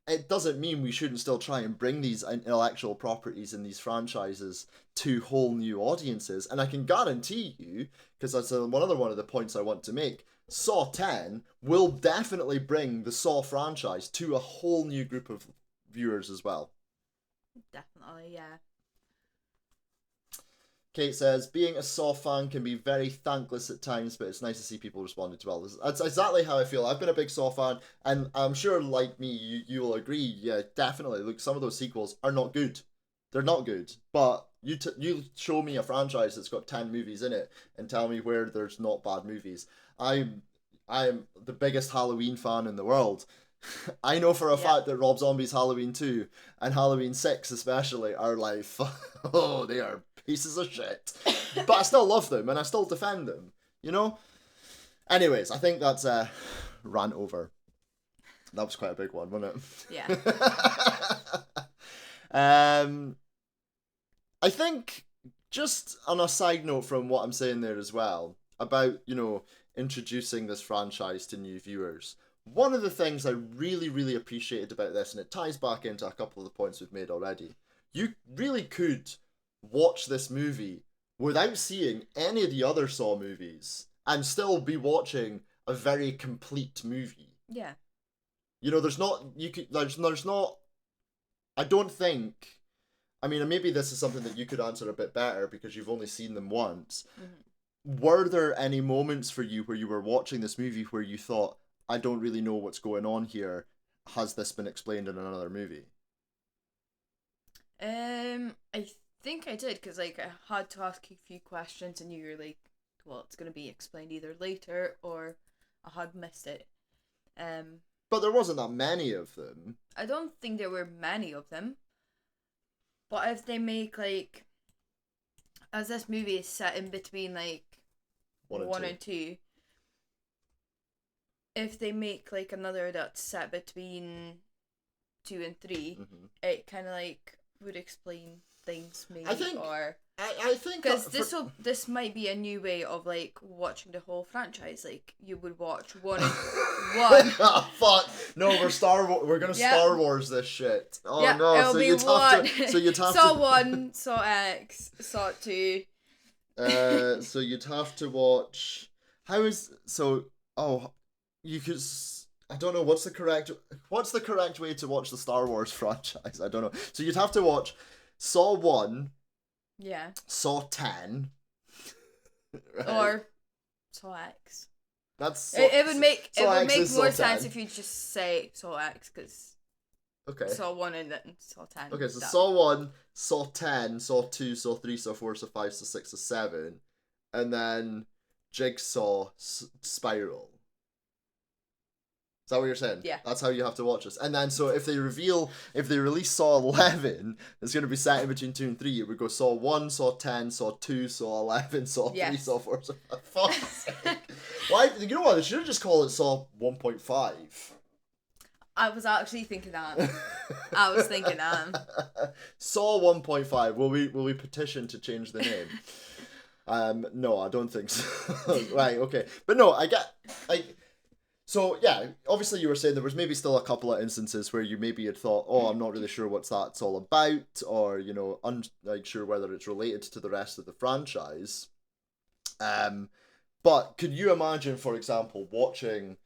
it doesn't mean we shouldn't still try and bring these intellectual properties and these franchises to whole new audiences. And I can guarantee you, because that's one of the points I want to make, Saw 10 will definitely bring the Saw franchise to a whole new group of viewers as well. Definitely, yeah. Kate says, being a Saw fan can be very thankless at times, but it's nice to see people responding to well. That's exactly how I feel. I've been a big Saw fan, and I'm sure, like me, you will agree. Yeah, definitely. Look, some of those sequels are not good. They're not good. But you show me a franchise that's got 10 movies in it, and tell me where there's not bad movies. I'm the biggest Halloween fan in the world. I know for a fact that Rob Zombie's Halloween 2 and Halloween 6 especially are like, oh, they are pieces of shit. But I still love them and I still defend them, you know? Anyways, I think that's a rant over. That was quite a big one, wasn't it? Yeah. I think, just on a side note from what I'm saying there as well, about, you know, introducing this franchise to new viewers, one of the things I really, really appreciated about this, and it ties back into a couple of the points we've made already, you really could watch this movie without seeing any of the other Saw movies and still be watching a very complete movie. Yeah. You know, there's not, I don't think, I mean, maybe this is something that you could answer a bit better because you've only seen them once. Mm-hmm. Were there any moments for you where you were watching this movie where you thought, I don't really know what's going on here. Has this been explained in another movie? I think I did, because like I had to ask a few questions and you were like, well, it's going to be explained either later or I had missed it. But there wasn't that many of them. I don't think there were many of them. But if they make like, as this movie is set in between like one and two, if they make like another that's set between 2 and 3, mm-hmm. it kind of like would explain things maybe. I think because this might be a new way of like watching the whole franchise. Like you would watch one. Oh fuck! No, we're gonna Star Wars this shit. Oh yeah, no! It'll be you'd have Saw 1, Saw X, Saw 2. So you'd have to watch. You could. I don't know what's the correct way to watch the Star Wars franchise. I don't know. So you'd have to watch Saw 1. Yeah. Saw 10. Right? Or Saw X. It would make more sense if you just say Saw X, because Saw 1 and then Saw 10. Okay, so Saw 1, Saw 10, Saw 2, Saw 3, Saw 4, Saw 5, Saw 6, Saw 7, and then Jigsaw Spiral. Is that what you're saying? Yeah. That's how you have to watch this. And then, so if they release Saw 11, it's going to be set in between 2 and 3. It would go Saw 1, Saw 10, Saw 2, Saw 11, Saw 3, Saw 4, Saw 5. Fuck's sake. Why? You know what? They should have just called it Saw 1.5. I was actually thinking that. Saw 1.5. Will we petition to change the name? No, I don't think so. Right, okay. But no, I get... So, yeah, obviously you were saying there was maybe still a couple of instances where you maybe had thought, oh, I'm not really sure what that's all about, or, you know, unsure whether it's related to the rest of the franchise. But could you imagine, for example, watching,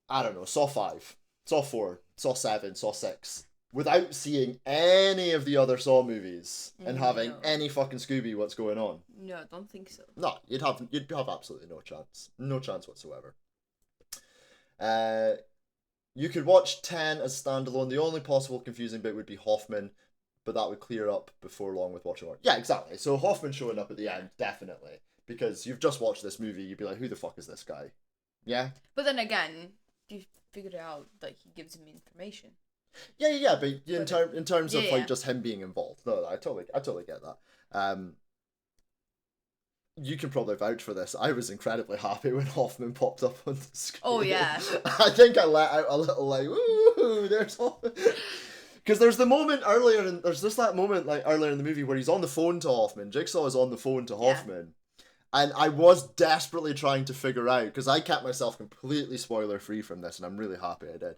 I don't know, Saw 5, Saw 4, Saw 7, Saw 6, without seeing any of the other Saw movies and having any fucking Scooby what's going on? No, I don't think so. No, you'd have absolutely no chance. No chance whatsoever. You could watch 10 as standalone. The only possible confusing bit would be Hoffman, but that would clear up before long with watching more. Yeah, exactly. So Hoffman showing up at the end, definitely. Because you've just watched this movie, you'd be like, who the fuck is this guy? Yeah? But then again, you figured out that he gives him information. Yeah, but in terms of like just him being involved. No, I totally get that. You can probably vouch for this. I was incredibly happy when Hoffman popped up on the screen. Oh, yeah. I think I let out a little like, ooh, there's Hoffman. Because there's the moment earlier, and there's just that moment like earlier in the movie where he's on the phone to Hoffman. Jigsaw is on the phone to Yeah. Hoffman, and I was desperately trying to figure out, because I kept myself completely spoiler free from this, and I'm really happy I did.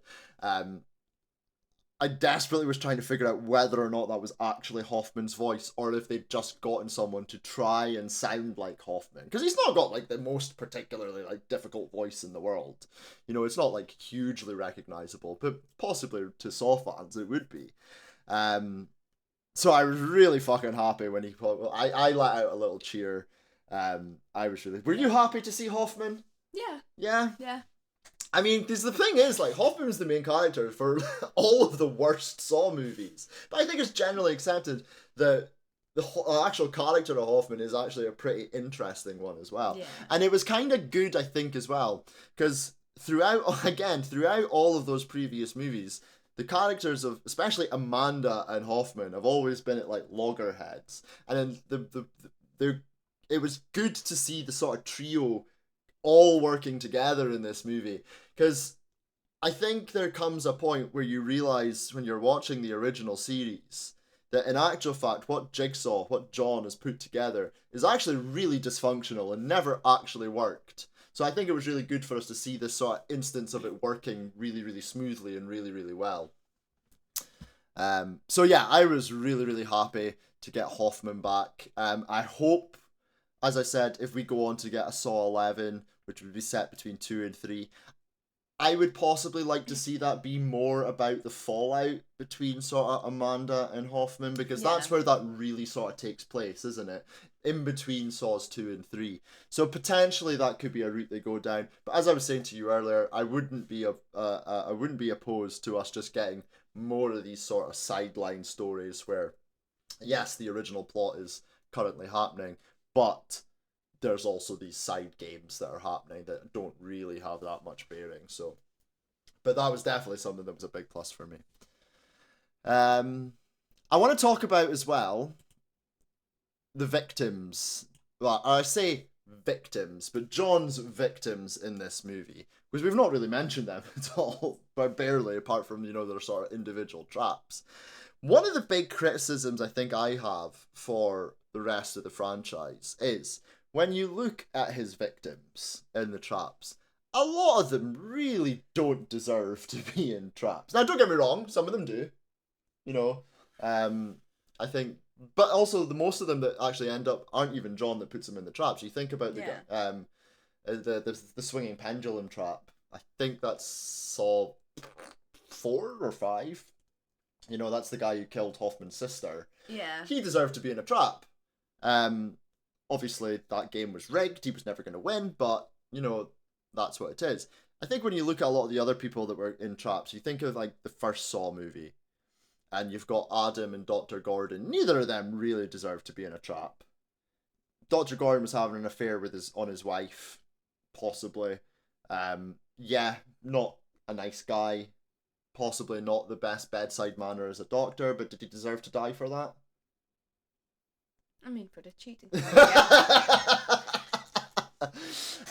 I desperately was trying to figure out whether or not that was actually Hoffman's voice, or if they'd just gotten someone to try and sound like Hoffman. Because he's not got like the most particularly like difficult voice in the world. You know, it's not like hugely recognizable, but possibly to Saw fans it would be. So I was really fucking happy when he. I let out a little cheer. I was really. Were you happy to see Hoffman? Yeah. Yeah. Yeah. I mean, because the thing is, like, Hoffman was the main character for all of the worst Saw movies. But I think it's generally accepted that the actual character of Hoffman is actually a pretty interesting one as well. Yeah. And it was kind of good, I think, as well. Because throughout all of those previous movies, the characters of, especially Amanda and Hoffman, have always been at, like, loggerheads. And then it was good to see the sort of trio all working together in this movie, because I think there comes a point where you realize when you're watching the original series that in actual fact what John has put together is actually really dysfunctional and never actually worked. So I think it was really good for us to see this sort of instance of it working really, really smoothly and really, really well. So yeah, I was really, really happy to get Hoffman back. I hope, as I said, if we go on to get a Saw 11, which would be set between 2 and 3, I would possibly like to see that be more about the fallout between sort of Amanda and Hoffman, because that's where that really sort of takes place, isn't it? In between Saws 2 and 3. So potentially that could be a route they go down. But as I was saying to you earlier, I wouldn't be opposed to us just getting more of these sort of sideline stories where, yes, the original plot is currently happening, but there's also these side games that are happening that don't really have that much bearing. So, but that was definitely something that was a big plus for me. I want to talk about as well the victims. Well, I say victims, but John's victims in this movie, because we've not really mentioned them at all, but barely, apart from, you know, their sort of individual traps. One of the big criticisms I think I have for the rest of the franchise is when you look at his victims in the traps, a lot of them really don't deserve to be in traps. Now, don't get me wrong, some of them do, you know. I think, but also the most of them that actually end up aren't even John that puts them in the traps. You think about the swinging pendulum trap. I think that's Saw 4 or 5. You know, that's the guy who killed Hoffman's sister. Yeah. He deserved to be in a trap. Obviously, that game was rigged. He was never going to win, but, you know, that's what it is. I think when you look at a lot of the other people that were in traps, you think of, like, the first Saw movie, and you've got Adam and Dr. Gordon. Neither of them really deserved to be in a trap. Dr. Gordon was having an affair with his wife, possibly. Yeah, not a nice guy. Possibly not the best bedside manner as a doctor, but did he deserve to die for that? I mean, for the cheating part,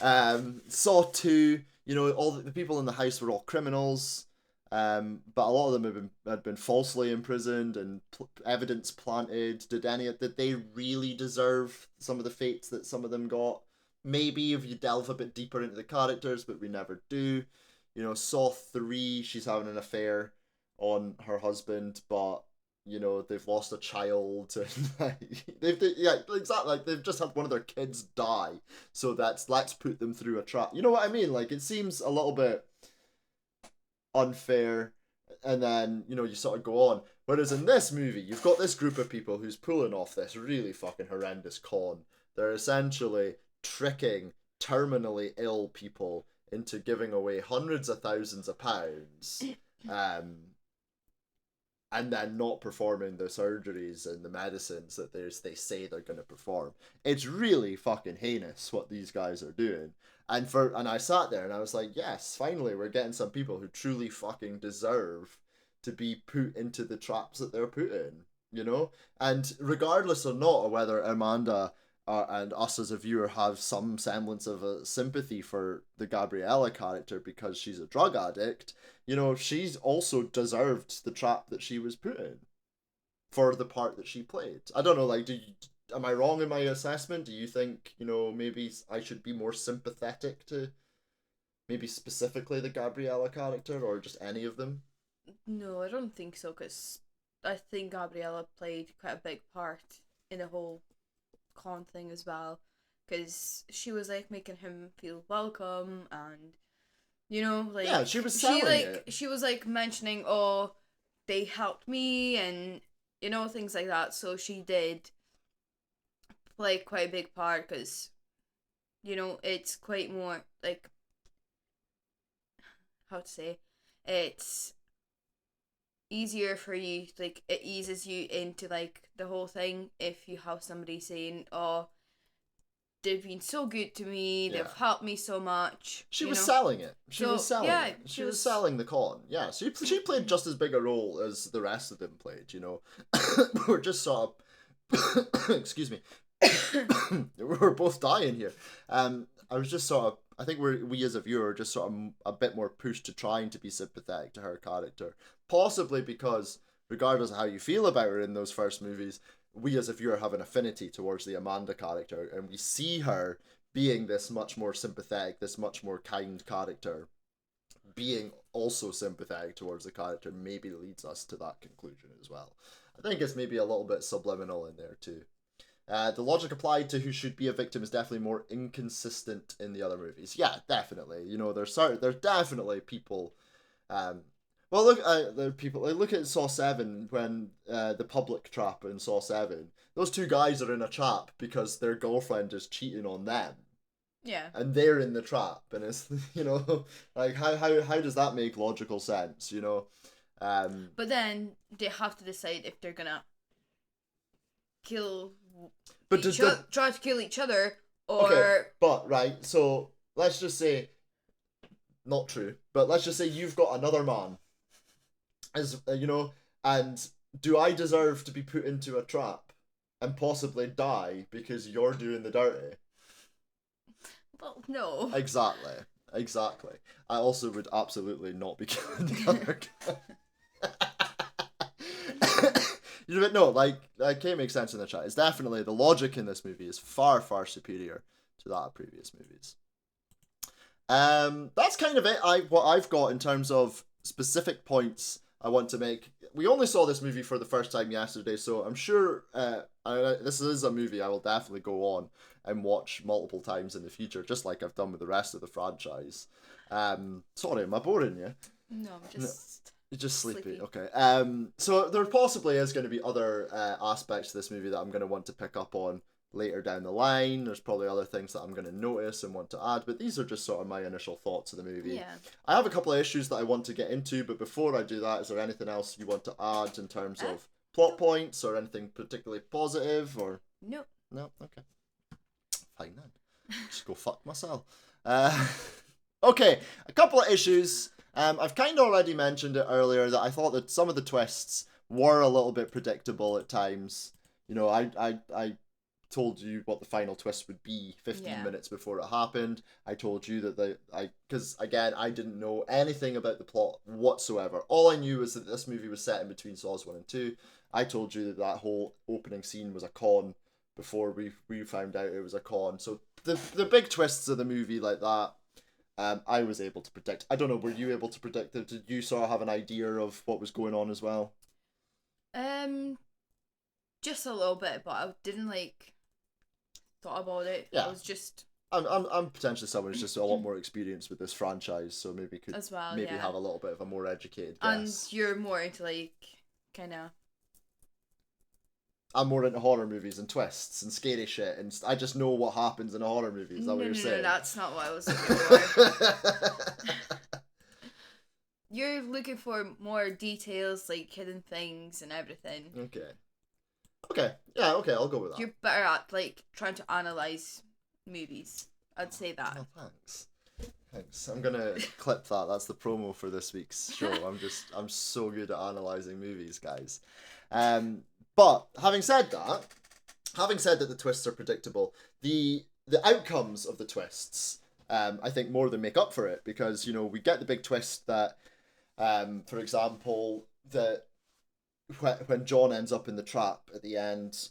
yeah. Saw 2, you know, all the people in the house were all criminals, but a lot of them had been falsely imprisoned and evidence planted. Did they really deserve some of the fates that some of them got? Maybe if you delve a bit deeper into the characters, but we never do. You know, Saw 3, she's having an affair on her husband, but, you know, they've lost a child, and yeah, exactly, like, they've just had one of their kids die, so let's put them through a trap. You know what I mean? Like, it seems a little bit unfair, and then, you know, you sort of go on. Whereas in this movie, you've got this group of people who's pulling off this really fucking horrendous con. They're essentially tricking terminally ill people into giving away hundreds of thousands of pounds, and then not performing the surgeries and the medicines that they say they're going to perform. It's really fucking heinous what these guys are doing. And I sat there and I was like, yes, finally we're getting some people who truly fucking deserve to be put into the traps that they're put in, you know? And regardless or not of whether Amanda and us as a viewer have some semblance of a sympathy for the Gabriella character because she's a drug addict, you know, she's also deserved the trap that she was put in for the part that she played. I don't know, like, am I wrong in my assessment? Do you think, you know, maybe I should be more sympathetic to maybe specifically the Gabriella character or just any of them? No, I don't think so, because I think Gabriella played quite a big part in the whole con thing as well, because she was like making him feel welcome, and you know, like Yeah, she was selling it. she was like mentioning, oh, they helped me, and you know, things like that. So she did play quite a big part, because you know, it's quite more like, how to say, it's easier for you, like it eases you into like the whole thing if you have somebody saying, oh, they've been so good to me, Yeah. they've helped me so much. She was selling it. She was selling yeah, it. She was selling the con. Yeah, she played just as big a role as the rest of them played, you know. We're just sort of excuse me. We're both dying here. I was just sort of, I think we as a viewer are just sort of a bit more pushed to trying to be sympathetic to her character. Possibly because regardless of how you feel about her in those first movies, we as a viewer have an affinity towards the Amanda character, and we see her being this much more sympathetic, this much more kind character. Being also sympathetic towards the character maybe leads us to that conclusion as well. I think it's maybe a little bit subliminal in there too. The logic applied to who should be a victim is definitely more inconsistent in the other movies. Yeah, definitely. You know, there's definitely people. Well, look, there are people. Look at Saw 7 when the public trap in Saw 7. Those two guys are in a trap because their girlfriend is cheating on them. Yeah. And they're in the trap, and it's, you know, like how does that make logical sense? You know. But then they have to decide if they're gonna kill try to kill each other, or okay, but right, so let's just say not true, but let's just say you've got another man, as you know, and do I deserve to be put into a trap and possibly die because you're doing the dirty? well, no. Exactly. I also would absolutely not be killing the other guy. You know, no, like can't make sense in the chat. It's definitely the logic in this movie is far superior to that of previous movies. That's kind of it. What I've got in terms of specific points I want to make. We only saw this movie for the first time yesterday, so I'm sure this is a movie I will definitely go on and watch multiple times in the future, just like I've done with the rest of the franchise. Sorry, am I boring you? No, I'm just. You're just sleepy. Okay. So there possibly is going to be other aspects to this movie that I'm going to want to pick up on later down the line. There's probably other things that I'm going to notice and want to add, but these are just sort of my initial thoughts of the movie. Yeah. I have a couple of issues that I want to get into, but before I do that, is there anything else you want to add in terms of plot points or anything particularly positive or? No. No. Okay. Fine then. Just go fuck myself. Okay. A couple of issues. I've kind of already mentioned it earlier that I thought that some of the twists were a little bit predictable at times. You know, I told you what the final twist would be 15 minutes before it happened. I told you that because again, I didn't know anything about the plot whatsoever. All I knew was that this movie was set in between Saws 1 and 2. I told you that whole opening scene was a con before we found out it was a con. So the big twists of the movie like that, I was able to predict. I don't know, were you able to predict it? Did you sort of have an idea of what was going on as well? Just a little bit, but I didn't thought about it. Yeah. I was just. I'm potentially someone who's just a lot more experienced with this franchise, so maybe could as well, maybe have a little bit of a more educated guess. And you're more into kind of. I'm more into horror movies and twists and scary shit, and I just know what happens in a horror movie. Is that what you're saying? No, that's not what I was looking for. You're looking for more details, like hidden things and everything. Okay. Yeah, okay, I'll go with that. You're better at trying to analyze movies. I'd say that. Oh, thanks. I'm gonna clip that. That's the promo for this week's show. I'm so good at analyzing movies, guys. But having said that, having said that the twists are predictable, the outcomes of the twists, I think more than make up for it, because we get the big twist that, for example, that when John ends up in the trap at the end,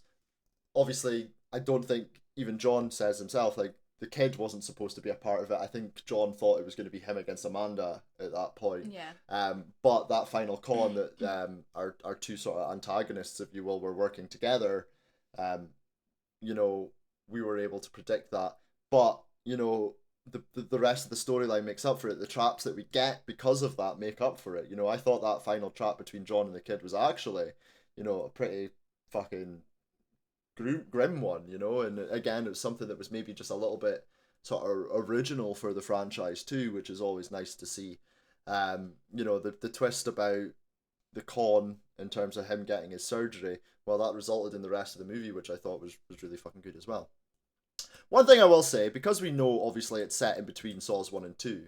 obviously I don't think even John says himself, like, the kid wasn't supposed to be a part of it. I think John thought it was going to be him against Amanda at that point. Yeah. But that final con that our two sort of antagonists, if you will, were working together, you know, we were able to predict that. But, the rest of the storyline makes up for it. The traps that we get because of that make up for it. I thought that final trap between John and the kid was actually, a pretty fucking grim one, and again, it was something that was maybe just a little bit sort of original for the franchise too, which is always nice to see. The twist about the con in terms of him getting his surgery, well, that resulted in the rest of the movie, which I thought was really fucking good as well. One thing I will say, because we know obviously it's set in between Saws 1 and 2,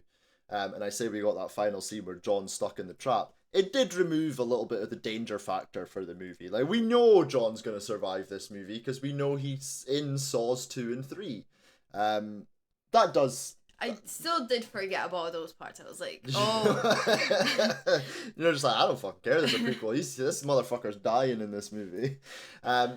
and I say we got that final scene where John's stuck in the trap, it did remove a little bit of the danger factor for the movie. Like, we know John's going to survive this movie because we know he's in Saws 2 and 3. That does... I still did forget about those parts. I was like, oh. Just like, I don't fucking care. There's a prequel. This motherfucker's dying in this movie. I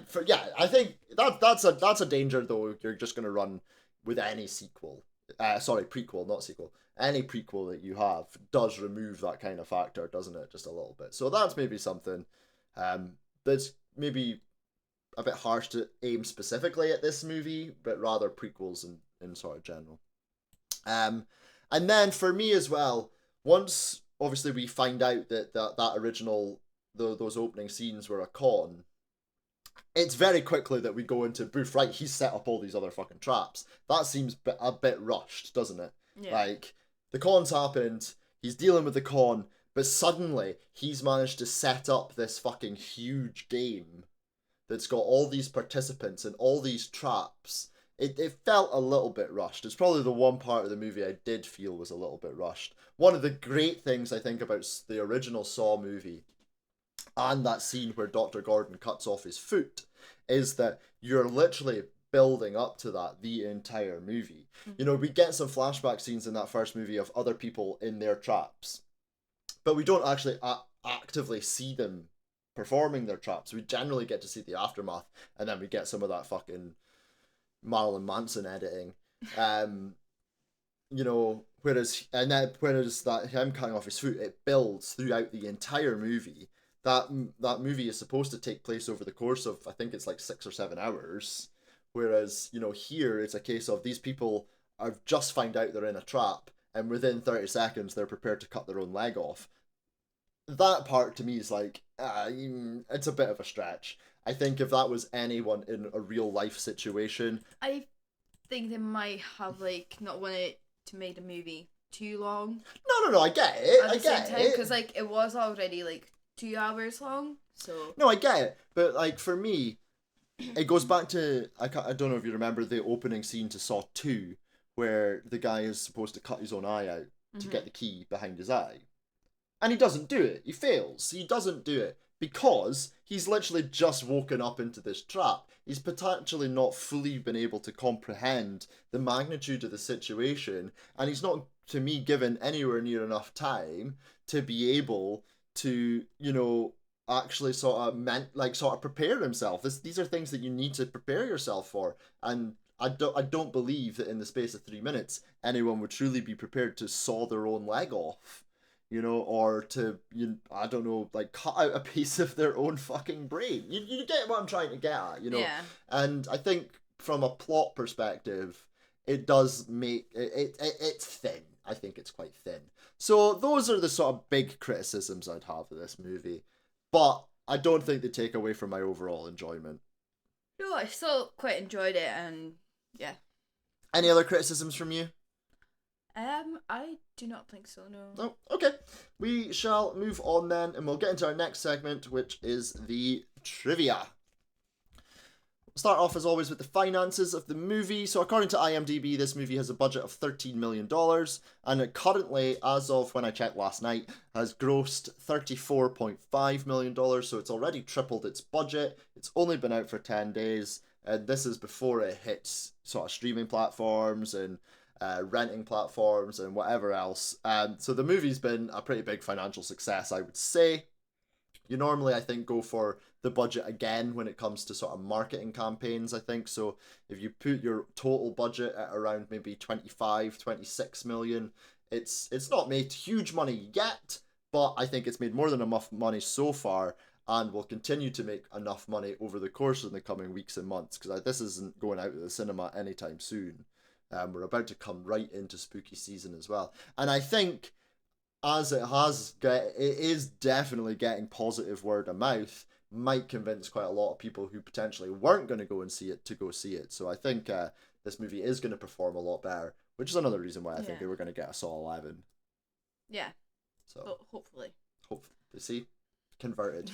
think that's a danger, though, you're just going to run with any sequel. Prequel, not sequel. Any prequel that you have does remove that kind of factor, doesn't it? Just a little bit. So that's maybe something that's maybe a bit harsh to aim specifically at this movie, but rather prequels in sort of general. And then for me as well, once obviously we find out that original, those opening scenes were a con, it's very quickly that we go into Booth, right, he's set up all these other fucking traps. That seems a bit rushed, doesn't it? Yeah. Like, the con's happened, he's dealing with the con, but suddenly he's managed to set up this fucking huge game that's got all these participants and all these traps. It felt a little bit rushed. It's probably the one part of the movie I did feel was a little bit rushed. One of the great things I think about the original Saw movie and that scene where Dr. Gordon cuts off his foot is that you're literally building up to that the entire movie. Mm-hmm. We get some flashback scenes in that first movie of other people in their traps, but we don't actually actively see them performing their traps. We generally get to see the aftermath, and then we get some of that fucking Marilyn Manson editing. Whereas that him cutting off his foot, it builds throughout the entire movie. That movie is supposed to take place over the course of, I think it's like 6 or 7 hours. Whereas, here it's a case of these people have just found out they're in a trap, and within 30 seconds they're prepared to cut their own leg off. That part to me is like, it's a bit of a stretch. I think if that was anyone in a real life situation, I think they might have not wanted to make the movie too long. No, I get it. At the same time, because it was already 2 hours long. So no, I get it, but for me, it goes back to I don't know if you remember the opening scene to Saw 2, where the guy is supposed to cut his own eye out to get the key behind his eye, and he doesn't do it. He fails. He doesn't do it because he's literally just woken up into this trap. He's potentially not fully been able to comprehend the magnitude of the situation, and he's not, to me, given anywhere near enough time to be able to, actually sort of prepare himself. These are things that you need to prepare yourself for, and I don't believe that in the space of 3 minutes anyone would truly be prepared to saw their own leg off, or to I don't know, cut out a piece of their own fucking brain. You get what I'm trying to get at, Yeah. And I think from a plot perspective, it does make it's thin. I think it's quite thin. So those are the sort of big criticisms I'd have of this movie. But I don't think they take away from my overall enjoyment. No, I still quite enjoyed it, and yeah. Any other criticisms from you? I do not think so, no. No? Okay. We shall move on then, and we'll get into our next segment, which is the trivia. Start off as always with the finances of the movie. So according to IMDb, this movie has a budget of $13 million, and it currently, as of when I checked last night, has grossed $34.5 million, so it's already tripled its budget. It's only been out for 10 days, And this is before it hits sort of streaming platforms and renting platforms and whatever else. So the movie's been a pretty big financial success, I would say. You normally, I think, go for the budget again when it comes to sort of marketing campaigns, I think. So if you put your total budget at around maybe 25, 26 million, it's not made huge money yet, but I think it's made more than enough money so far and will continue to make enough money over the course of the coming weeks and months, because this isn't going out of the cinema anytime soon. We're about to come right into spooky season as well. And I think as it is definitely getting positive word of mouth, might convince quite a lot of people who potentially weren't going to go and see it to go see it. So I think this movie is going to perform a lot better, which is another reason why I think they were going to get a Saw 11. Yeah. So hopefully. See, converted.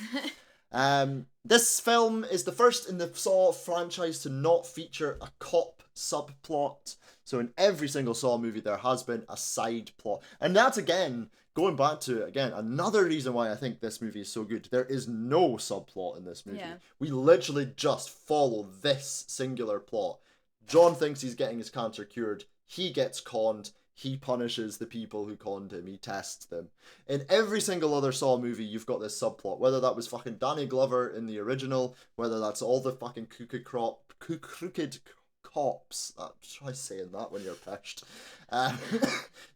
This film is the first in the Saw franchise to not feature a cop subplot. So in every single Saw movie, there has been a side plot. And that's, again, going back to, another reason why I think this movie is so good. There is no subplot in this movie. Yeah. We literally just follow this singular plot. John thinks he's getting his cancer cured. He gets conned. He punishes the people who conned him. He tests them. In every single other Saw movie, you've got this subplot. Whether that was fucking Danny Glover in the original, whether that's all the fucking crooked cops. Try saying that when you're pissed.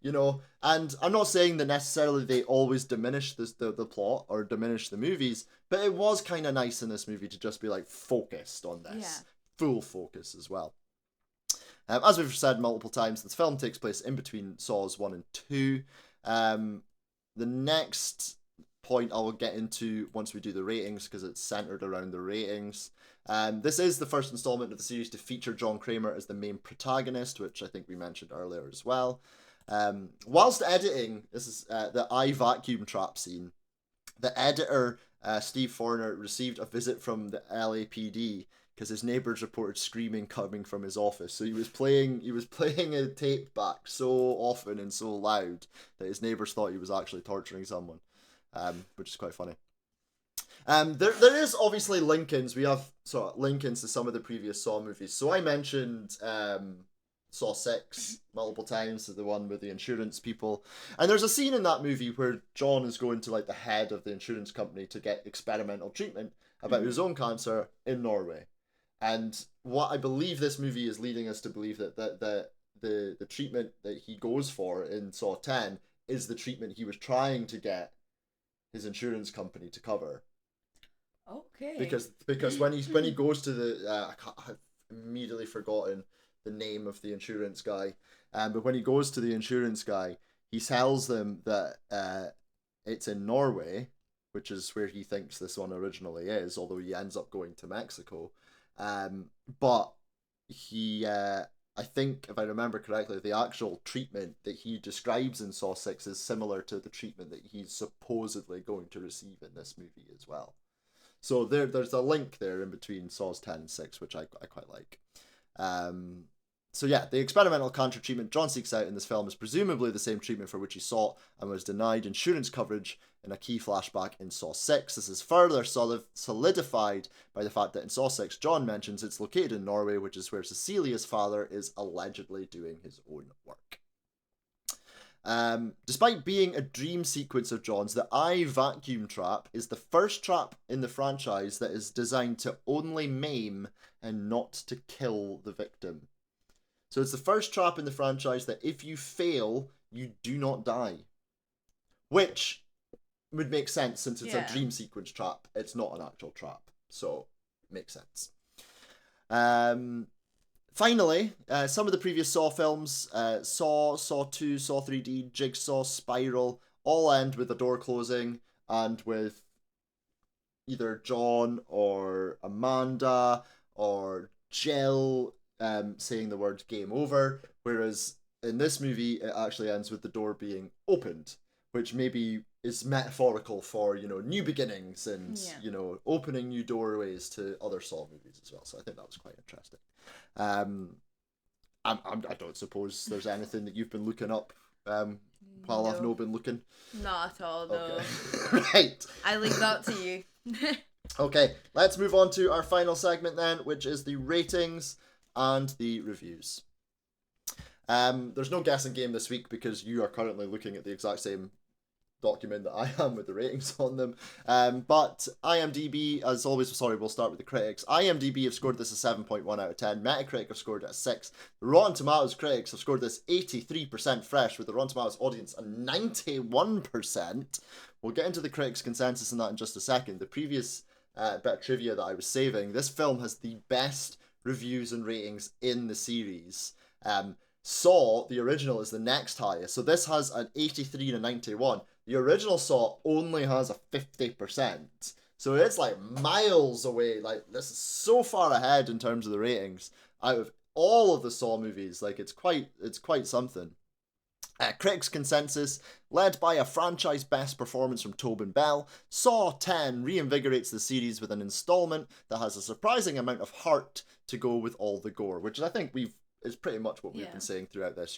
You know, and I'm not saying that necessarily they always diminish the plot or diminish the movies, but it was kind of nice in this movie to just be like focused on this. Yeah. Full focus as well. As we've said multiple times, this film takes place in between Saws 1 and 2. The next point I will get into once we do the ratings, because it's centered around the ratings. This is the first installment of the series to feature John Kramer as the main protagonist, which I think we mentioned earlier as well. Whilst editing, this is the eye vacuum trap scene. The editor, Steve Foreigner, received a visit from the LAPD because his neighbors reported screaming coming from his office. So he was playing a tape back so often and so loud that his neighbors thought he was actually torturing someone, which is quite funny. There is obviously link-ins. We have sort of link-ins to some of the previous Saw movies. So I mentioned Saw 6 multiple times, the one with the insurance people. And there's a scene in that movie where John is going to like the head of the insurance company to get experimental treatment about his own cancer in Norway. And what I believe this movie is leading us to believe that the treatment that he goes for in Saw 10 is the treatment he was trying to get his insurance company to cover. Okay. Because when he goes to the I've immediately forgotten the name of the insurance guy, but when he goes to the insurance guy, he tells them that it's in Norway, which is where he thinks this one originally is, although he ends up going to Mexico. But he, I think, if I remember correctly, the actual treatment that he describes in Saw 6 is similar to the treatment that he's supposedly going to receive in this movie as well. So there's a link there in between Saws 10 and 6, which I quite like. So yeah, the experimental cancer treatment John seeks out in this film is presumably the same treatment for which he sought and was denied insurance coverage in a key flashback in Saw 6. This is further solidified by the fact that in Saw 6, John mentions it's located in Norway, which is where Cecilia's father is allegedly doing his own work. Despite being a dream sequence of John's, the eye vacuum trap is the first trap in the franchise that is designed to only maim and not to kill the victim. So it's the first trap in the franchise that if you fail, you do not die. Which would make sense since it's a dream sequence trap. It's not an actual trap. So, makes sense. Finally, some of the previous Saw films, Saw 2, Saw 3D, Jigsaw, Spiral, all end with the door closing and with either John or Amanda or Jill saying the word game over, whereas in this movie it actually ends with the door being opened, which maybe is metaphorical for, new beginnings and, opening new doorways to other Saw movies as well. So I think that was quite interesting. I don't suppose there's anything that you've been looking up while I've not been looking. Not at all, no. Okay. Right. I leave that to you. Okay, let's move on to our final segment then, which is the ratings and the reviews. There's no guessing game this week because you are currently looking at the exact same document that I am with the ratings on them. But IMDb, as always, sorry, we'll start with the critics. IMDb have scored this a 7.1 out of 10. Metacritic have scored it a 6. The Rotten Tomatoes critics have scored this 83% fresh, with the Rotten Tomatoes audience a 91%. We'll get into the critics' consensus on that in just a second. The previous bit of trivia that I was saving, this film has the best reviews and ratings in the series. Saw, the original, is the next highest. So this has an 83 and a 91. The original Saw only has a 50%. So it's like miles away. Like, this is so far ahead in terms of the ratings out of all of the Saw movies. Like, it's quite something. Critics' consensus, led by a franchise best performance from Tobin Bell, Saw 10 reinvigorates the series with an installment that has a surprising amount of heart to go with all the gore, which I think is pretty much what we've been saying throughout this,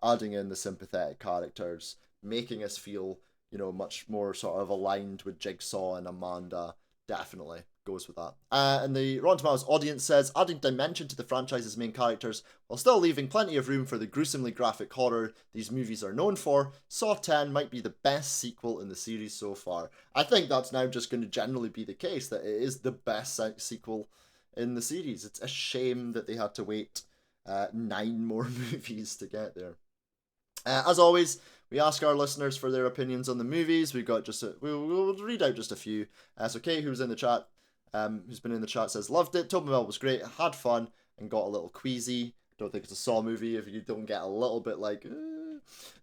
adding in the sympathetic characters, making us feel, much more sort of aligned with Jigsaw and Amanda. Definitely goes with that. And the Rotten Tomatoes audience says, adding dimension to the franchise's main characters while still leaving plenty of room for the gruesomely graphic horror these movies are known for, Saw 10 might be the best sequel in the series so far. I think that's now just going to generally be the case, that it is the best sequel in the series. It's a shame that they had to wait 9 more movies to get there. As always, we ask our listeners for their opinions on the movies. We've got we'll read out just a few. So Kate, who's in the chat, who's been in the chat, says, loved it. Tobin Bell was great, had fun, and got a little queasy. Don't think it's a Saw movie if you don't get a little bit like...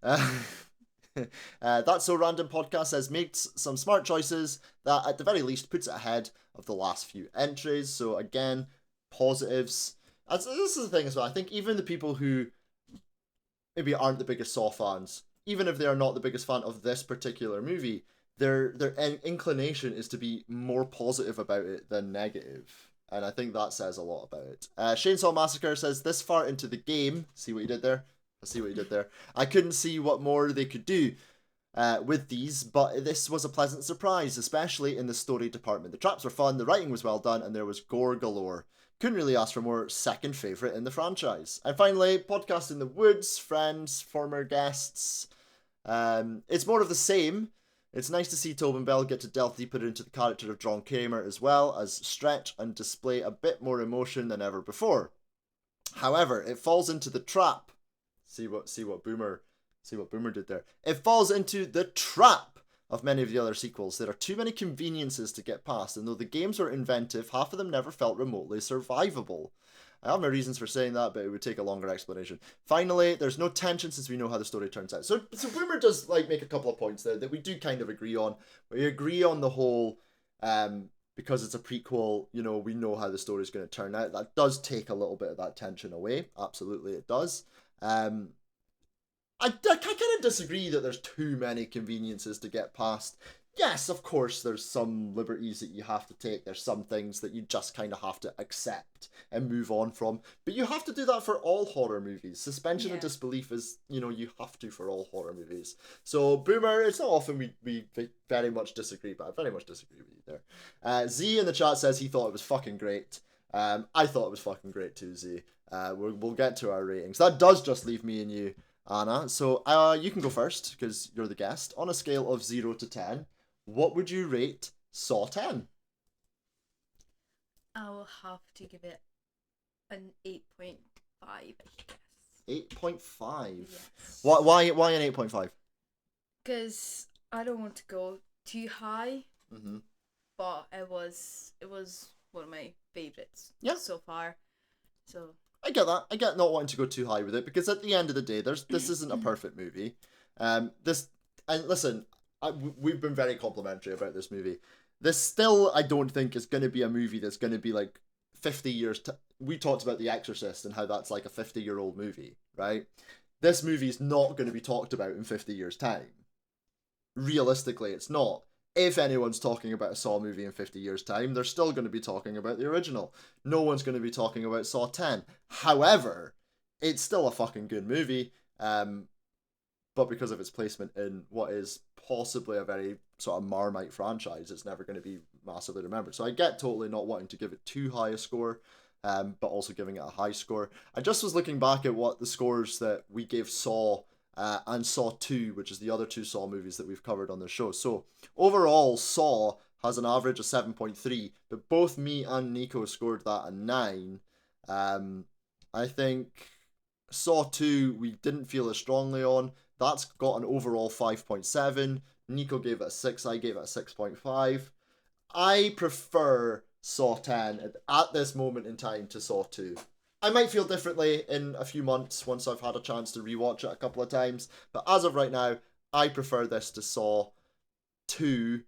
That's So Random podcast says, makes some smart choices that at the very least puts it ahead of the last few entries. So again, positives. This is the thing as well. I think even the people who maybe aren't the biggest Saw fans, even if they are not the biggest fan of this particular movie, their inclination is to be more positive about it than negative. And I think that says a lot about it. Chainsaw Massacre says, this far into the game, see what you did there? I see what you did there. I couldn't see what more they could do with these, but this was a pleasant surprise, especially in the story department. The traps were fun, the writing was well done, and there was gore galore. Couldn't really ask for more. Second favourite in the franchise. And finally, Podcast in the Woods, friends, former guests. It's more of the same. It's nice to see Tobin Bell get to delve deeper into the character of John Kramer, as well as stretch and display a bit more emotion than ever before. However, it falls into the trap. See what Boomer did there. It falls into the trap of many of the other sequels. There are too many conveniences to get past, and though the games were inventive, half of them never felt remotely survivable. I have my reasons for saying that, but it would take a longer explanation. Finally, there's no tension since we know how the story turns out. So Boomer does make a couple of points there that we do kind of agree on. We agree on the whole, because it's a prequel, we know how the story's going to turn out. That does take a little bit of that tension away. Absolutely, it does. I kind of disagree that there's too many conveniences to get past. Yes, of course, there's some liberties that you have to take. There's some things that you just kind of have to accept and move on from. But you have to do that for all horror movies. Suspension of disbelief is, you have to for all horror movies. So, Boomer, it's not often we very much disagree, but I very much disagree with you there. Z in the chat says he thought it was fucking great. I thought it was fucking great too, Z. We'll get to our ratings. That does just leave me and you, Anna. So you can go first because you're the guest. On a scale of 0 to 10, what would you rate Saw 10? I will have to give it an 8.5, I guess. 8.5? Yes. Why an 8.5? Because I don't want to go too high, Mm-hmm. but it was one of my favourites so far. So I get that. I get not wanting to go too high with it because at the end of the day, this isn't a perfect movie. We've been very complimentary about this movie. This still, I don't think, is going to be a movie that's going to be like 50 years. We talked about The Exorcist and how that's like a 50-year-old movie, right? This movie is not going to be talked about in 50 years' time. Realistically, it's not. If anyone's talking about a Saw movie in 50 years' time, they're still going to be talking about the original. No one's going to be talking about Saw 10. However, it's still a fucking good movie. But but because of its placement in what is possibly a very sort of Marmite franchise, it's never going to be massively remembered. So I get totally not wanting to give it too high a score, but also giving it a high score. I just was looking back at what the scores that we gave Saw and Saw 2, which is the other two Saw movies that we've covered on the show. So overall, Saw has an average of 7.3, but both me and Nico scored that a 9. I think Saw 2 we didn't feel as strongly on. That's got an overall 5.7. Nico gave it a 6, I gave it a 6.5. I prefer Saw 10 at this moment in time to Saw 2. I might feel differently in a few months once I've had a chance to rewatch it a couple of times, but as of right now, I prefer this to Saw 2.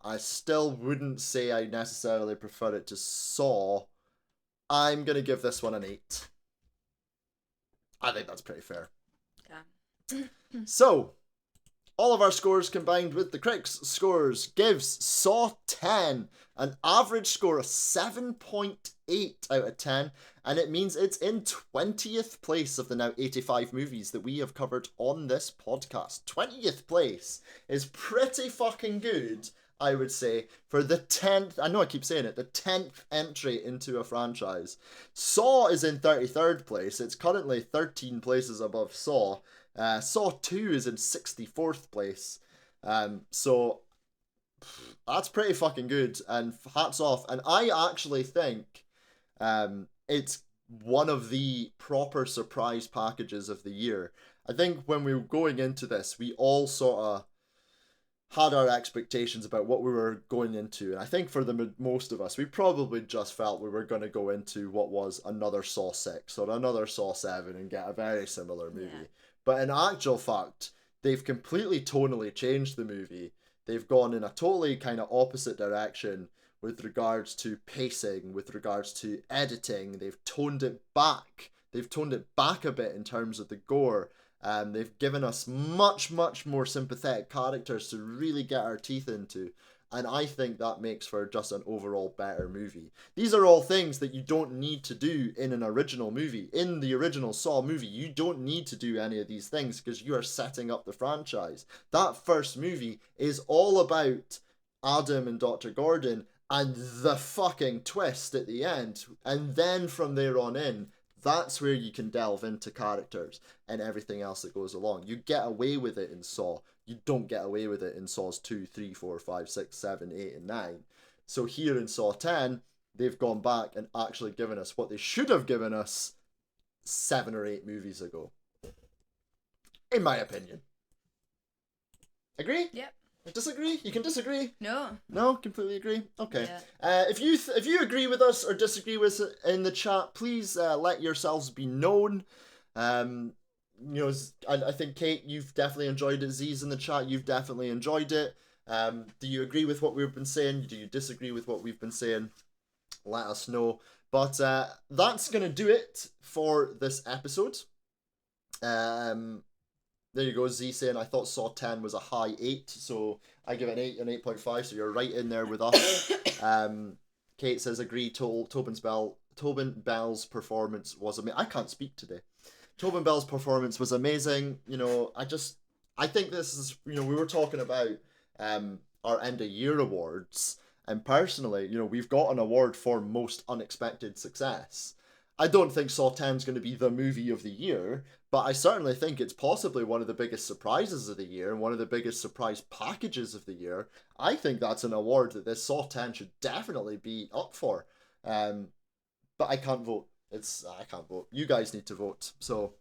I still wouldn't say I necessarily prefer it to Saw. I'm going to give this one an 8. I think that's pretty fair. Yeah. So, all of our scores combined with the critics' scores gives Saw 10 an average score of 7.8 out of 10, and it means it's in 20th place of the now 85 movies that we have covered on this podcast. 20th place is pretty fucking good, I would say, for the 10th, I know I keep saying it, the 10th entry into a franchise. Saw is in 33rd place. It's currently 13 places above Saw. Saw 2 is in 64th place. So that's pretty fucking good, and hats off. And I actually think it's one of the proper surprise packages of the year. I think when we were going into this, we all sort of had our expectations about what we were going into, and I think for the most of us, we probably just felt we were going to go into what was another Saw 6 or another Saw 7 and get a very similar movie. Yeah. But in actual fact, they've completely tonally changed the movie. They've gone in a totally kind of opposite direction with regards to pacing, with regards to editing. They've toned it back. They've toned it back a bit in terms of the gore. They've given us much, much more sympathetic characters to really get our teeth into. And I think that makes for just an overall better movie. These are all things that you don't need to do in an original movie. In the original Saw movie, you don't need to do any of these things because you are setting up the franchise. That first movie is all about Adam and Dr. Gordon and the fucking twist at the end. And then from there on in, that's where you can delve into characters and everything else that goes along. You get away with it in Saw. You don't get away with it in Saws 2, 3, 4, 5, 6, 7, 8, and 9. So here in Saw 10, they've gone back and actually given us what they should have given us 7 or 8 movies ago. In my opinion. Agree? Yep. Disagree? You can disagree. No. No, completely agree. Okay. Yeah. If you agree with us or disagree with us in the chat, please let yourselves be known. I think Kate, you've definitely enjoyed it. Z's in the chat, you've definitely enjoyed it. Do you agree with what we've been saying? Do you disagree with what we've been saying? Let us know. But that's gonna do it for this episode. There you go, Z saying, I thought Saw 10 was a high 8, so I give it an 8 and 8.5, so you're right in there with us. Kate says, agree, Tobin Bell's performance was amazing. I can't speak today. Tobin Bell's performance was amazing. I think this is, we were talking about our end of year awards, and personally, we've got an award for most unexpected success. I don't think Saw 10 is going to be the movie of the year, but I certainly think it's possibly one of the biggest surprises of the year and one of the biggest surprise packages of the year. I think that's an award that this Saw 10 should definitely be up for. But I can't vote. I can't vote. You guys need to vote. So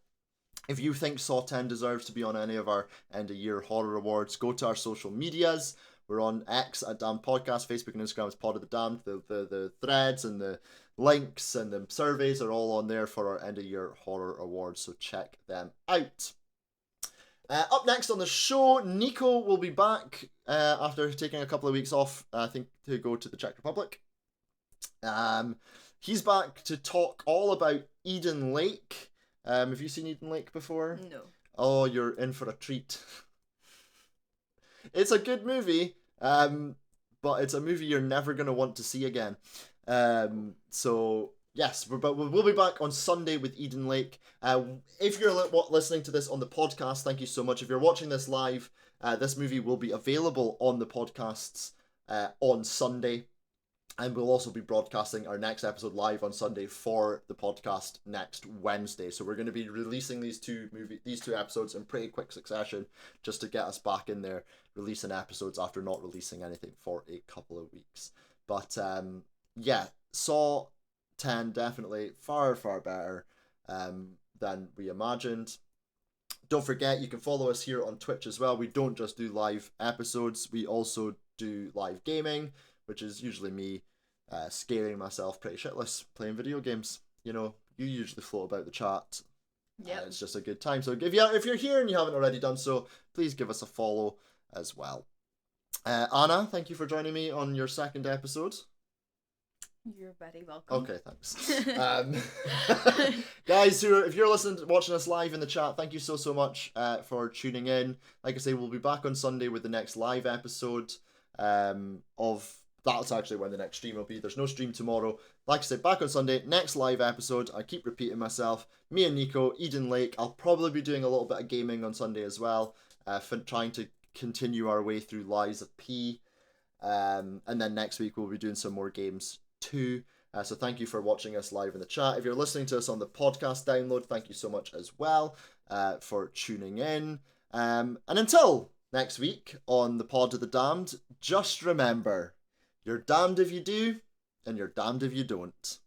if you think Saw 10 deserves to be on any of our end of year horror awards, go to our social medias. We're on X at Damned Podcast, Facebook and Instagram is Pod of the Damned. The threads and the links and the surveys are all on there for our end of year horror awards, so check them out. Up next on the show, Nico will be back after taking a couple of weeks off, I think, to go to the Czech Republic. He's back to talk all about Eden Lake. Have you seen Eden Lake before? No. Oh, you're in for a treat. It's a good movie, but it's a movie you're never going to want to see again. So Yes, but we'll be back on Sunday with Eden Lake. If you're listening to this on the podcast, thank you so much. If you're watching this live, this movie will be available on the podcasts on Sunday. And we'll also be broadcasting our next episode live on Sunday for the podcast next Wednesday. So we're going to be releasing these two episodes in pretty quick succession, just to get us back in there, releasing episodes after not releasing anything for a couple of weeks. But yeah, Saw 10 definitely far better than we imagined. Don't forget, you can follow us here on Twitch as well. We don't just do live episodes, we also do live gaming, which is usually me scaring myself pretty shitless playing video games. You know, you usually float about the chat. Yeah, it's just a good time. So if you're here and you haven't already done so, please give us a follow as well. Anna, thank you for joining me on your second episode. You're very welcome. Okay, thanks. Guys, if you're watching us live in the chat, thank you so much for tuning in. Like I say, we'll be back on Sunday with the next live episode of... That's actually when the next stream will be. There's no stream tomorrow. Like I said, back on Sunday, next live episode. I keep repeating myself. Me and Nico, Eden Lake. I'll probably be doing a little bit of gaming on Sunday as well. Trying to continue our way through Lies of P. And then next week we'll be doing some more games too. So thank you for watching us live in the chat. If you're listening to us on the podcast download, thank you so much as well for tuning in. And until next week on the Pod of the Damned, just remember... you're damned if you do, and you're damned if you don't.